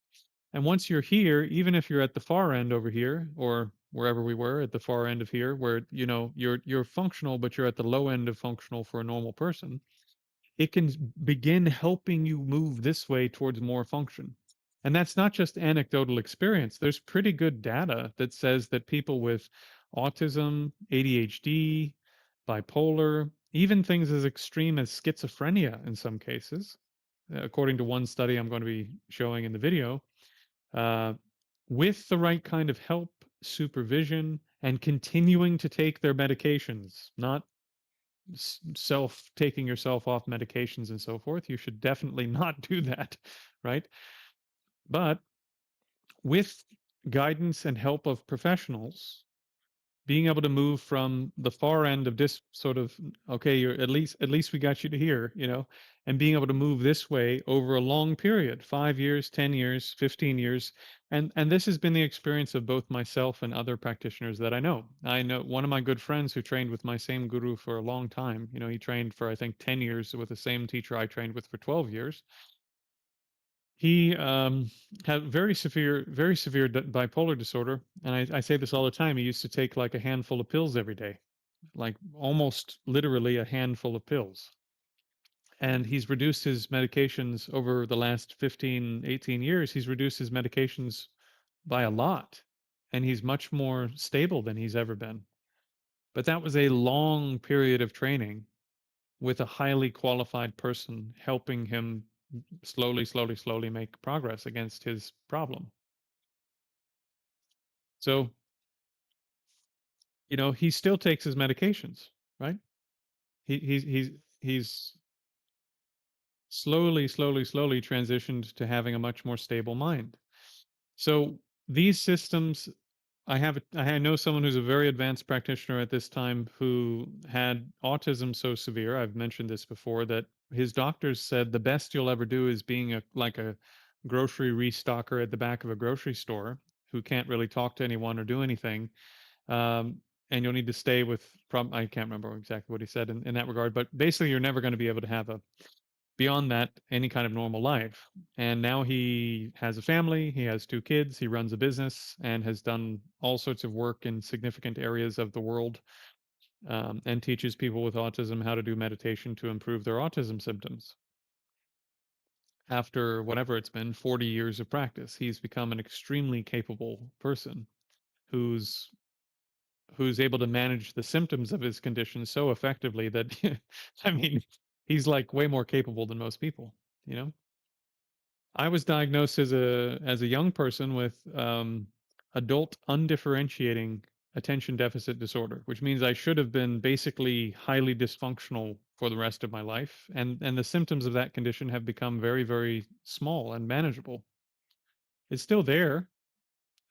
And once you're here, even if you're at the far end over here or wherever we were at the far end of here where you're functional but you're at the low end of functional for a normal person, it can begin helping you move this way towards more function. And that's not just anecdotal experience. There's pretty good data that says that people with autism, ADHD, bipolar, even things as extreme as schizophrenia in some cases, according to one study I'm going to be showing in the video, uh, with the right kind of help, supervision, and continuing to take their medications, not self taking yourself off medications and so forth. You should definitely not do that, right? But with guidance and help of professionals, being able to move from the far end of this sort of, okay, you're at least we got you to here, and being able to move this way over a long period, 5 years, 10 years, 15 years. And this has been the experience of both myself and other practitioners that I know one of my good friends who trained with my same guru for a long time. He trained for I think 10 years with the same teacher I trained with for 12 years. He had very severe bipolar disorder, and I say this all the time. He used to take like a handful of pills every day, like almost literally a handful of pills. And he's reduced his medications over the last 15, 18 years. He's reduced his medications by a lot, and he's much more stable than he's ever been. But that was a long period of training with a highly qualified person helping him slowly, slowly, slowly make progress against his problem. So, he still takes his medications, right? He's slowly, slowly, slowly transitioned to having a much more stable mind. So these systems, I know someone who's a very advanced practitioner at this time who had autism so severe. I've mentioned this before that his doctors said the best you'll ever do is being like a grocery restocker at the back of a grocery store who can't really talk to anyone or do anything. And you'll need to stay with I can't remember exactly what he said in that regard, but basically you're never going to be able to have a beyond that any kind of normal life. And now he has a family, he has 2 kids, he runs a business and has done all sorts of work in significant areas of the world, and teaches people with autism how to do meditation to improve their autism symptoms. After whatever it's been 40 years of practice, he's become an extremely capable person who's who's able to manage the symptoms of his condition so effectively that I mean, he's like way more capable than most people, you know? I was diagnosed as a young person with adult undifferentiating attention deficit disorder, which means I should have been basically highly dysfunctional for the rest of my life, and the symptoms of that condition have become very, very small and manageable. It's still there,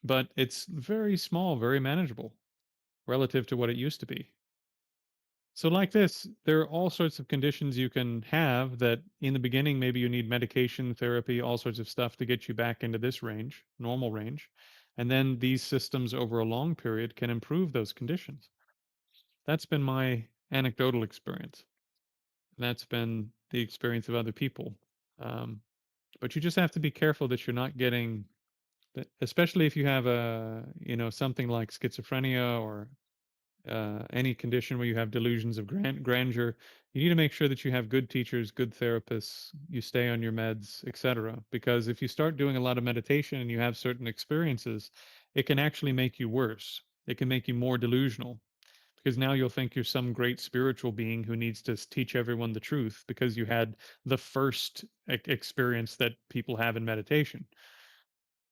but it's very small, very manageable. relative to what it used to be. So, like this, there are all sorts of conditions you can have that in the beginning, maybe you need medication, therapy, all sorts of stuff to get you back into this range, normal range. And then these systems over a long period can improve those conditions. That's been my anecdotal experience. That's been the experience of other people. Um, but you just have to be careful that you're not getting, especially if you have something like schizophrenia or any condition where you have delusions of grandeur, you need to make sure that you have good teachers, good therapists, you stay on your meds, etc. Because if you start doing a lot of meditation and you have certain experiences, it can actually make you worse. It can make you more delusional because now you'll think you're some great spiritual being who needs to teach everyone the truth because you had the first experience that people have in meditation,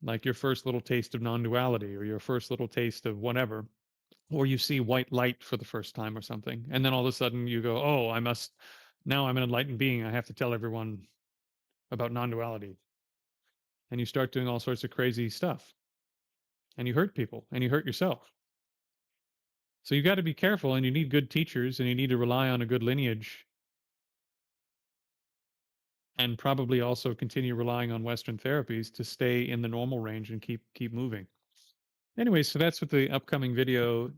like your first little taste of non-duality or your first little taste of whatever, or you see white light for the first time or something, and then all of a sudden you go, oh, I must, now I'm an enlightened being, I have to tell everyone about non-duality, and you start doing all sorts of crazy stuff, and you hurt people and you hurt yourself. So you got to be careful, and you need good teachers, and you need to rely on a good lineage, and probably also continue relying on Western therapies to stay in the normal range and keep moving. Anyway, so that's what the upcoming video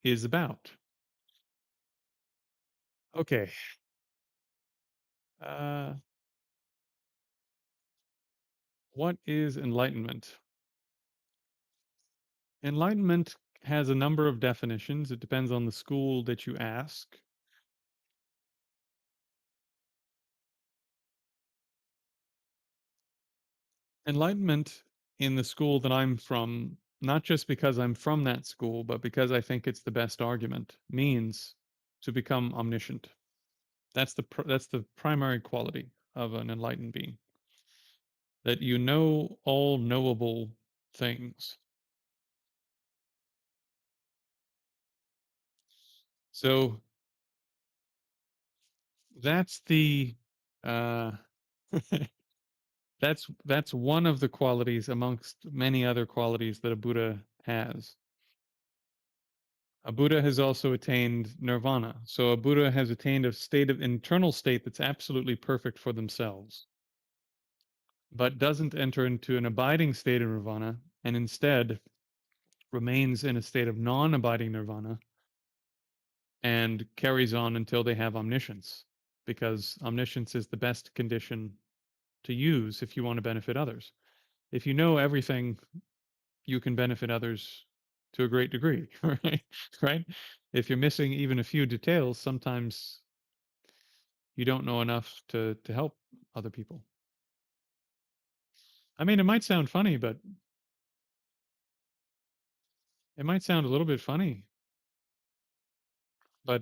is about. Okay. Uh, what is enlightenment? Enlightenment has a number of definitions. It depends on the school that you ask. Enlightenment in the school that I'm from, not just because I'm from that school, but because I think it's the best argument, means to become omniscient. That's the primary quality of an enlightened being, that you know all knowable things. So that's the uh, that's one of the qualities amongst many other qualities that a Buddha has. A Buddha has also attained nirvana. So a Buddha has attained a state of internal state that's absolutely perfect for themselves, but doesn't enter into an abiding state of nirvana, and instead remains in a state of non-abiding nirvana and carries on until they have omniscience, because omniscience is the best condition to use if you want to benefit others. If you know everything, you can benefit others to a great degree, right? Right? If you're missing even a few details, sometimes you don't know enough to help other people. I mean, it might sound funny, but it might sound a little bit funny, but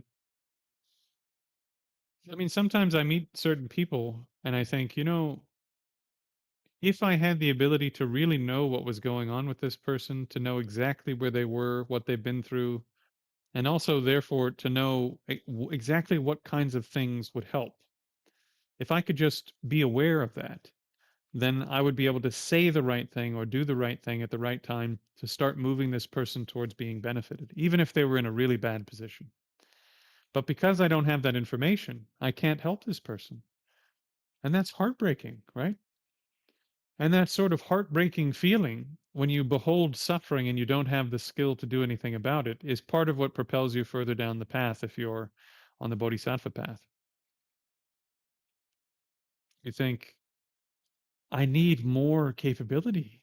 I mean, sometimes I meet certain people and I think, if I had the ability to really know what was going on with this person, to know exactly where they were, what they've been through, and also therefore to know exactly what kinds of things would help. If I could just be aware of that, then I would be able to say the right thing or do the right thing at the right time to start moving this person towards being benefited, even if they were in a really bad position. But because I don't have that information, I can't help this person. And that's heartbreaking, right? And that sort of heartbreaking feeling when you behold suffering and you don't have the skill to do anything about it is part of what propels you further down the path if you're on the bodhisattva path. You think, I need more capability.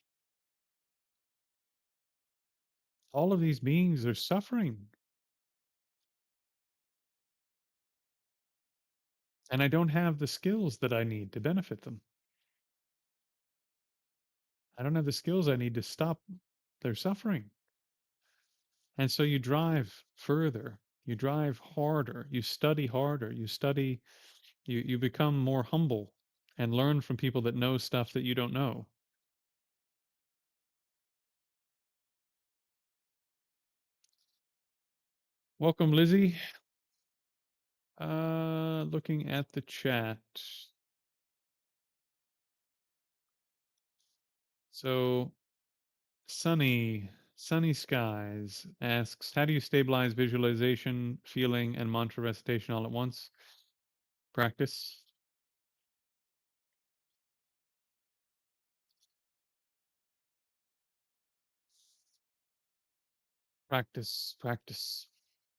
All of these beings are suffering, and I don't have the skills that I need to benefit them. I don't have the skills I need to stop their suffering. And so you drive further, you drive harder, you study harder, you become more humble and learn from people that know stuff that you don't know. Welcome, Lizzie. Looking at the chat. So, Sunny, Sunny Skies asks, how do you stabilize visualization, feeling, and mantra recitation all at once? Practice, practice, practice.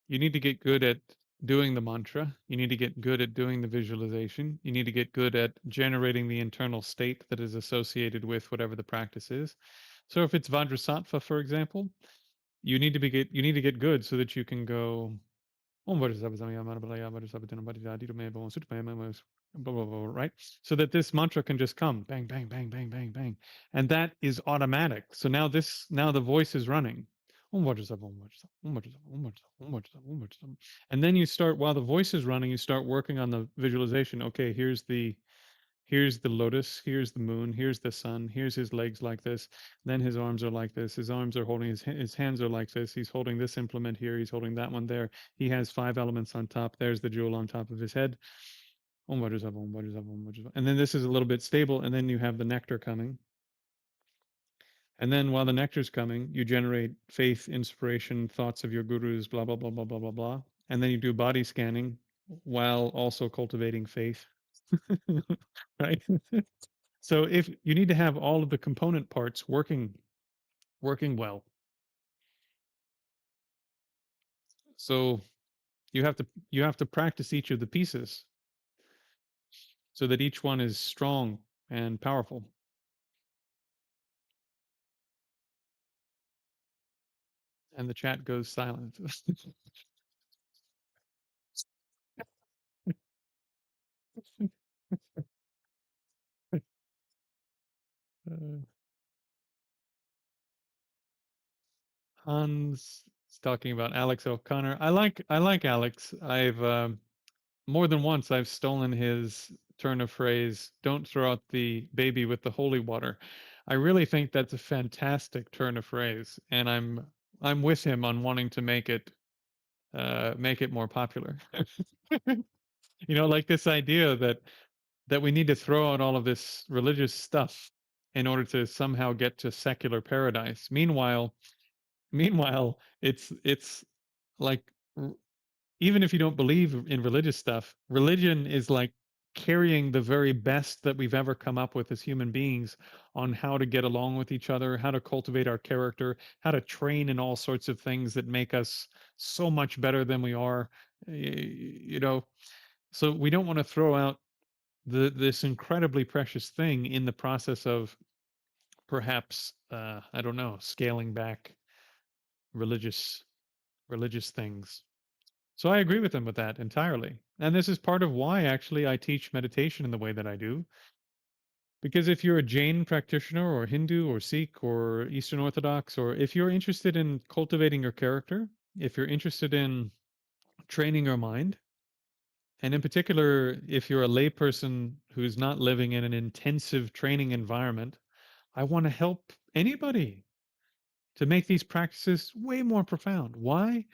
You need to get good at doing the mantra. You need to get good at doing the visualization. You need to get good at generating the internal state that is associated with whatever the practice is. So if it's Vajrasattva, for example, you need to get good so that you can go right? So that this mantra can just come bang, bang, bang, bang, bang, bang. And that is automatic. So now the voice is running. And then you start, while the voice is running, you start working on the visualization. Okay, here's the lotus, here's the moon, here's the sun, here's his legs like this, then his arms are like this, his arms are holding his hands are like this, he's holding this implement here, he's holding that one there, he has 5 elements on top, there's the jewel on top of his head. And then this is a little bit stable, and then you have the nectar coming. And then while the nectar's coming, you generate faith, inspiration, thoughts of your gurus, blah, blah, blah, blah, blah, blah, blah. And then you do body scanning while also cultivating faith. Right? So if you need to have all of the component parts working well. So you have to practice each of the pieces so that each one is strong and powerful. And the chat goes silent. Uh, Hans is talking about Alex O'Connor. I like Alex. I've more than once I've stolen his turn of phrase, don't throw out the baby with the holy water. I really think that's a fantastic turn of phrase, and I'm with him on wanting to make it more popular. Like this idea that we need to throw out all of this religious stuff in order to somehow get to secular paradise. Meanwhile, it's like even if you don't believe in religious stuff, religion is like carrying the very best that we've ever come up with as human beings on how to get along with each other, how to cultivate our character, how to train in all sorts of things that make us so much better than we are. You know, so we don't want to throw out this incredibly precious thing in the process of perhaps I don't know, scaling back religious religious things. So I agree with him with that entirely. And this is part of why actually I teach meditation in the way that I do. Because if you're a Jain practitioner or Hindu or Sikh or Eastern Orthodox, or if you're interested in cultivating your character, if you're interested in training your mind, and in particular, if you're a layperson who's not living in an intensive training environment, I want to help anybody to make these practices way more profound. Why?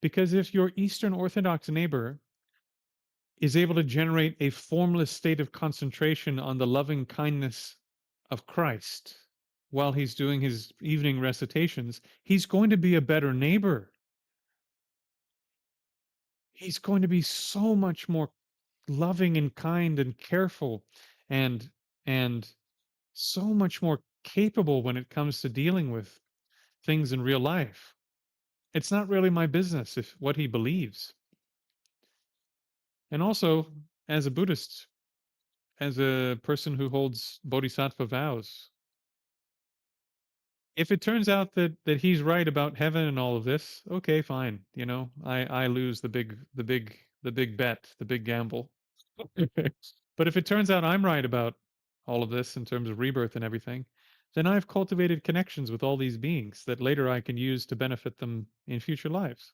Because if your Eastern Orthodox neighbor is able to generate a formless state of concentration on the loving kindness of Christ while he's doing his evening recitations, he's going to be a better neighbor. He's going to be so much more loving and kind and careful and and so much more capable when it comes to dealing with things in real life. It's not really my business if what he believes. And also, as a Buddhist, as a person who holds bodhisattva vows, if it turns out that he's right about heaven and all of this, okay, fine. I lose the big bet, the big gamble. But if it turns out I'm right about all of this in terms of rebirth and everything, then I've cultivated connections with all these beings that later I can use to benefit them in future lives.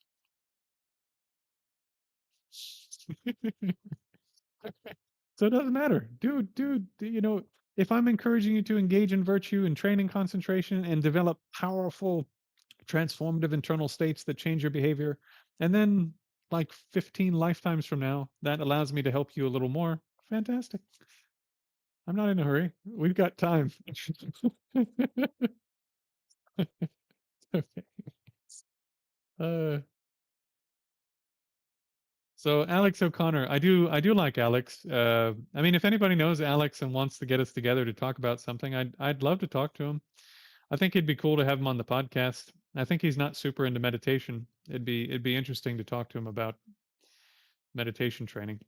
So it doesn't matter. Dude, if I'm encouraging you to engage in virtue and training concentration and develop powerful transformative internal states that change your behavior, and then like 15 lifetimes from now, that allows me to help you a little more, fantastic. I'm not in a hurry. We've got time. Okay. Uh, so Alex O'Connor, I do like Alex. I mean, if anybody knows Alex and wants to get us together to talk about something, I'd love to talk to him. I think it'd be cool to have him on the podcast. I think he's not super into meditation. It'd be interesting to talk to him about meditation training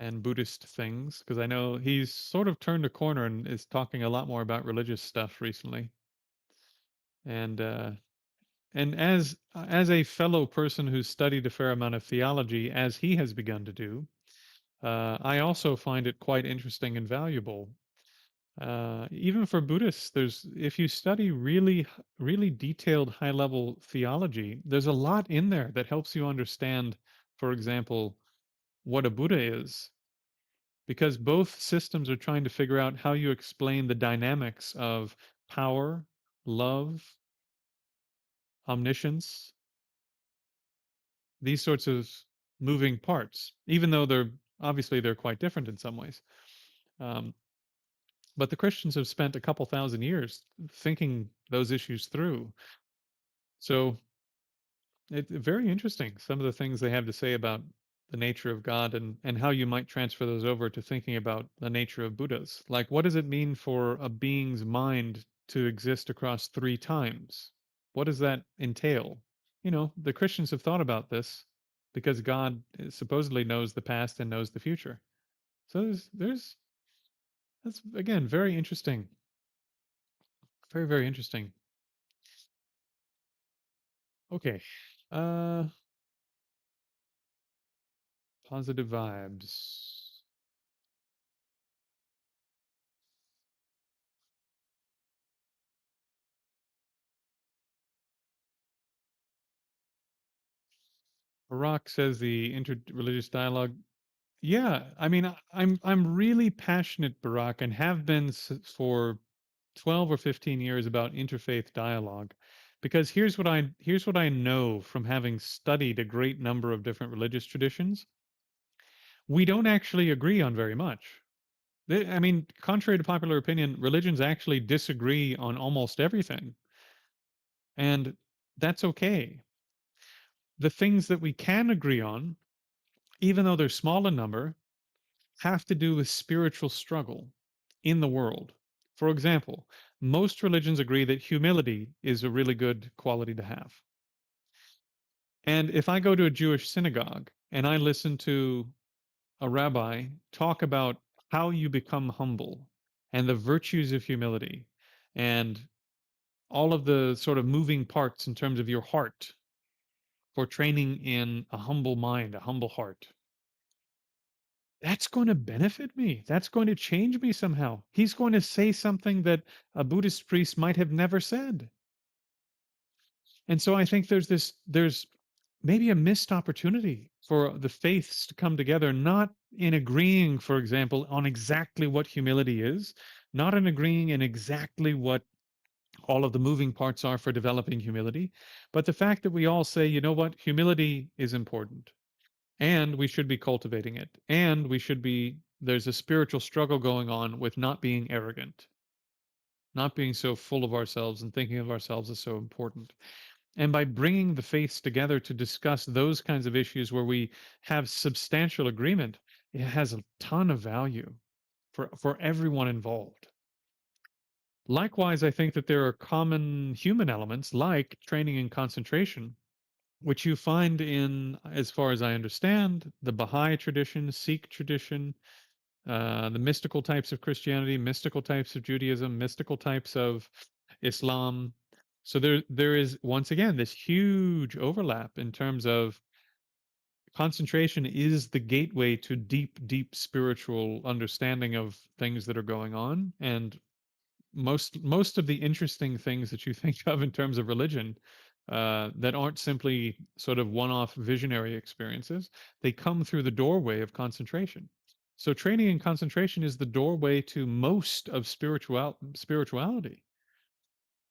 and Buddhist things because I know he's sort of turned a corner and is talking a lot more about religious stuff recently. And as a fellow person who's studied a fair amount of theology, as he has begun to do, I also find it quite interesting and valuable. Even for Buddhists, there's if you study really detailed high level theology, there's a lot in there that helps you understand, for example, what a Buddha is, because both systems are trying to figure out how you explain the dynamics of power, love, omniscience, these sorts of moving parts, even though they're quite different in some ways. Um, but the Christians have spent a couple thousand years thinking those issues through. So it's very interesting, some of the things they have to say about the nature of God and how you might transfer those over to thinking about the nature of Buddhas. Like, what does it mean for a being's mind to exist across three times? What does that entail? The Christians have thought about this because God supposedly knows the past and knows the future. So that's again very interesting, very very interesting. Okay, uh, positive vibes. Barack says the interreligious dialogue. Yeah, I mean, I'm really passionate, Barack, and have been for 12 or 15 years about interfaith dialogue, because here's what I know from having studied a great number of different religious traditions. We don't actually agree on very much. I mean, contrary to popular opinion, religions actually disagree on almost everything, and that's okay. The things that we can agree on, even though they're small in number, have to do with spiritual struggle in the world. For example, most religions agree that humility is a really good quality to have. And if I go to a Jewish synagogue and I listen to a rabbi talk about how you become humble and the virtues of humility and all of the sort of moving parts in terms of your heart for training in a humble mind, a humble heart, that's going to benefit me. That's going to change me somehow. He's going to say something that a Buddhist priest might have never said. And so I think there's maybe a missed opportunity for the faiths to come together, not in agreeing, for example, on exactly what humility is, not in agreeing in exactly what all of the moving parts are for developing humility, but the fact that we all say, you know what, humility is important and we should be cultivating it. And there's a spiritual struggle going on with not being arrogant, not being so full of ourselves and thinking of ourselves as so important. And by bringing the faiths together to discuss those kinds of issues where we have substantial agreement, it has a ton of value for everyone involved. Likewise, I think that there are common human elements like training and concentration, which you find in, as far as I understand, the Baha'i tradition, Sikh tradition, the mystical types of Christianity, mystical types of Judaism, mystical types of Islam. So there is once again this huge overlap in terms of concentration is the gateway to deep spiritual understanding of things that are going on, and most of the interesting things that you think of in terms of religion that aren't simply sort of one-off visionary experiences, they come through the doorway of concentration. So training in concentration is the doorway to most of spirituality.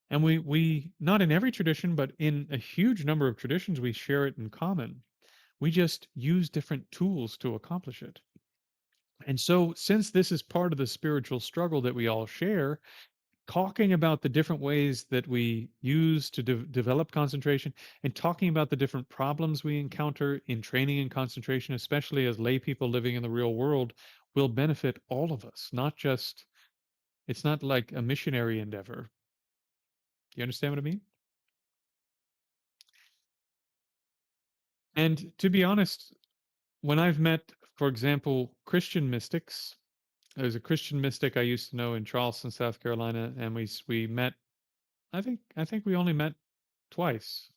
And we not in every tradition, but in a huge number of traditions, we share it in common. We just use different tools to accomplish it. And so, since this is part of the spiritual struggle that we all share, talking about the different ways that we use to develop concentration and talking about the different problems we encounter in training and concentration, especially as lay people living in the real world, will benefit all of us, not just, it's not like a missionary endeavor. You understand what I mean? And to be honest, when I've met, for example, Christian mystics, there's a Christian mystic I used to know in Charleston, South Carolina, and we met. I think we only met twice.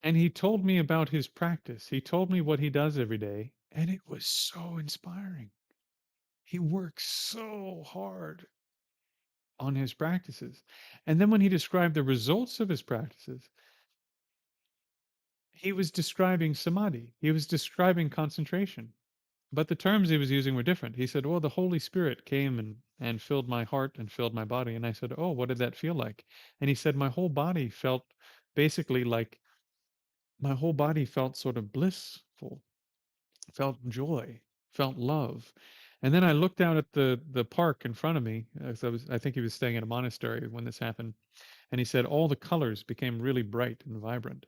And he told me about his practice. He told me what he does every day, and it was so inspiring. He works so hard on his practices. And then when he described the results of his practices, he was describing samadhi. He was describing concentration. But the terms he was using were different. He said, "Well, the Holy Spirit came and filled my heart and filled my body." And I said, "Oh, what did that feel like?" And he said, "My whole body felt basically like my whole body felt sort of blissful, felt joy, felt love." And then I looked out at the park in front of me, as I think he was staying at a monastery when this happened, and he said all the colors became really bright and vibrant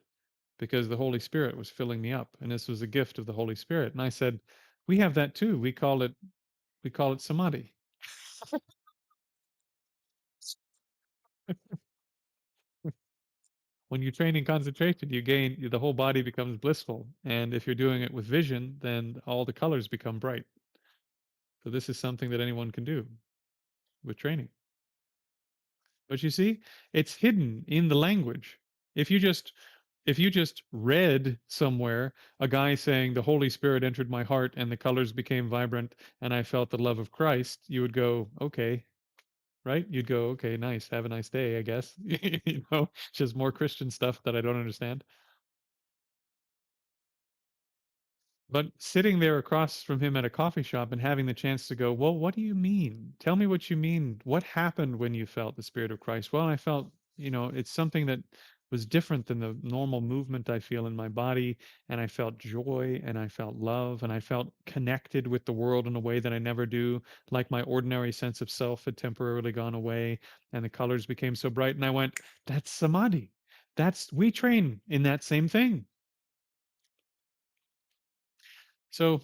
because the Holy Spirit was filling me up, and this was a gift of the Holy Spirit. And I said, "We have that too. We call it samadhi." When you train in concentration, you gain the whole body becomes blissful, and if you're doing it with vision, then all the colors become bright. So this is something that anyone can do with training. But you see, it's hidden in the language. If you just read somewhere a guy saying the Holy Spirit entered my heart and the colors became vibrant and I felt the love of Christ, you would go, okay, right? You'd go, okay, nice, have a nice day, I guess. Just more Christian stuff that I don't understand. But sitting there across from him at a coffee shop and having the chance to go, well, what do you mean? Tell me what you mean. What happened when you felt the Spirit of Christ? Well, I felt, it's something that was different than the normal movement I feel in my body. And I felt joy and I felt love and I felt connected with the world in a way that I never do. Like my ordinary sense of self had temporarily gone away and the colors became so bright. And I went, that's samadhi. We train in that same thing. So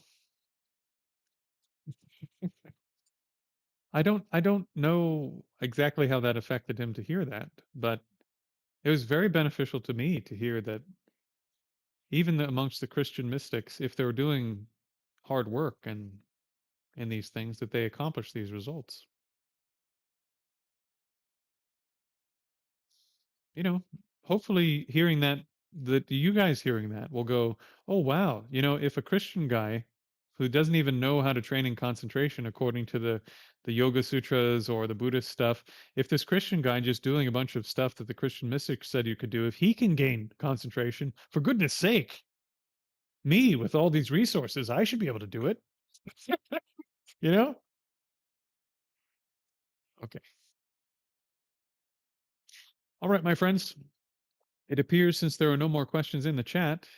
I don't know exactly how that affected him to hear that, but it was very beneficial to me to hear that even amongst the Christian mystics, if they were doing hard work and in these things, that they accomplish these results. you know, Hopefully hearing that you guys hearing that will go, oh wow, if a Christian guy who doesn't even know how to train in concentration according to the Yoga Sutras or the Buddhist stuff, if this Christian guy just doing a bunch of stuff that the Christian mystics said you could do, if he can gain concentration, for goodness sake, me with all these resources, I should be able to do it. you know? Okay. All right, my friends. It appears since there are no more questions in the chat,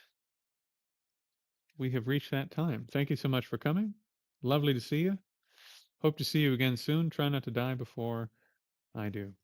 we have reached that time. Thank you so much for coming. Lovely to see you. Hope to see you again soon. Try not to die before I do.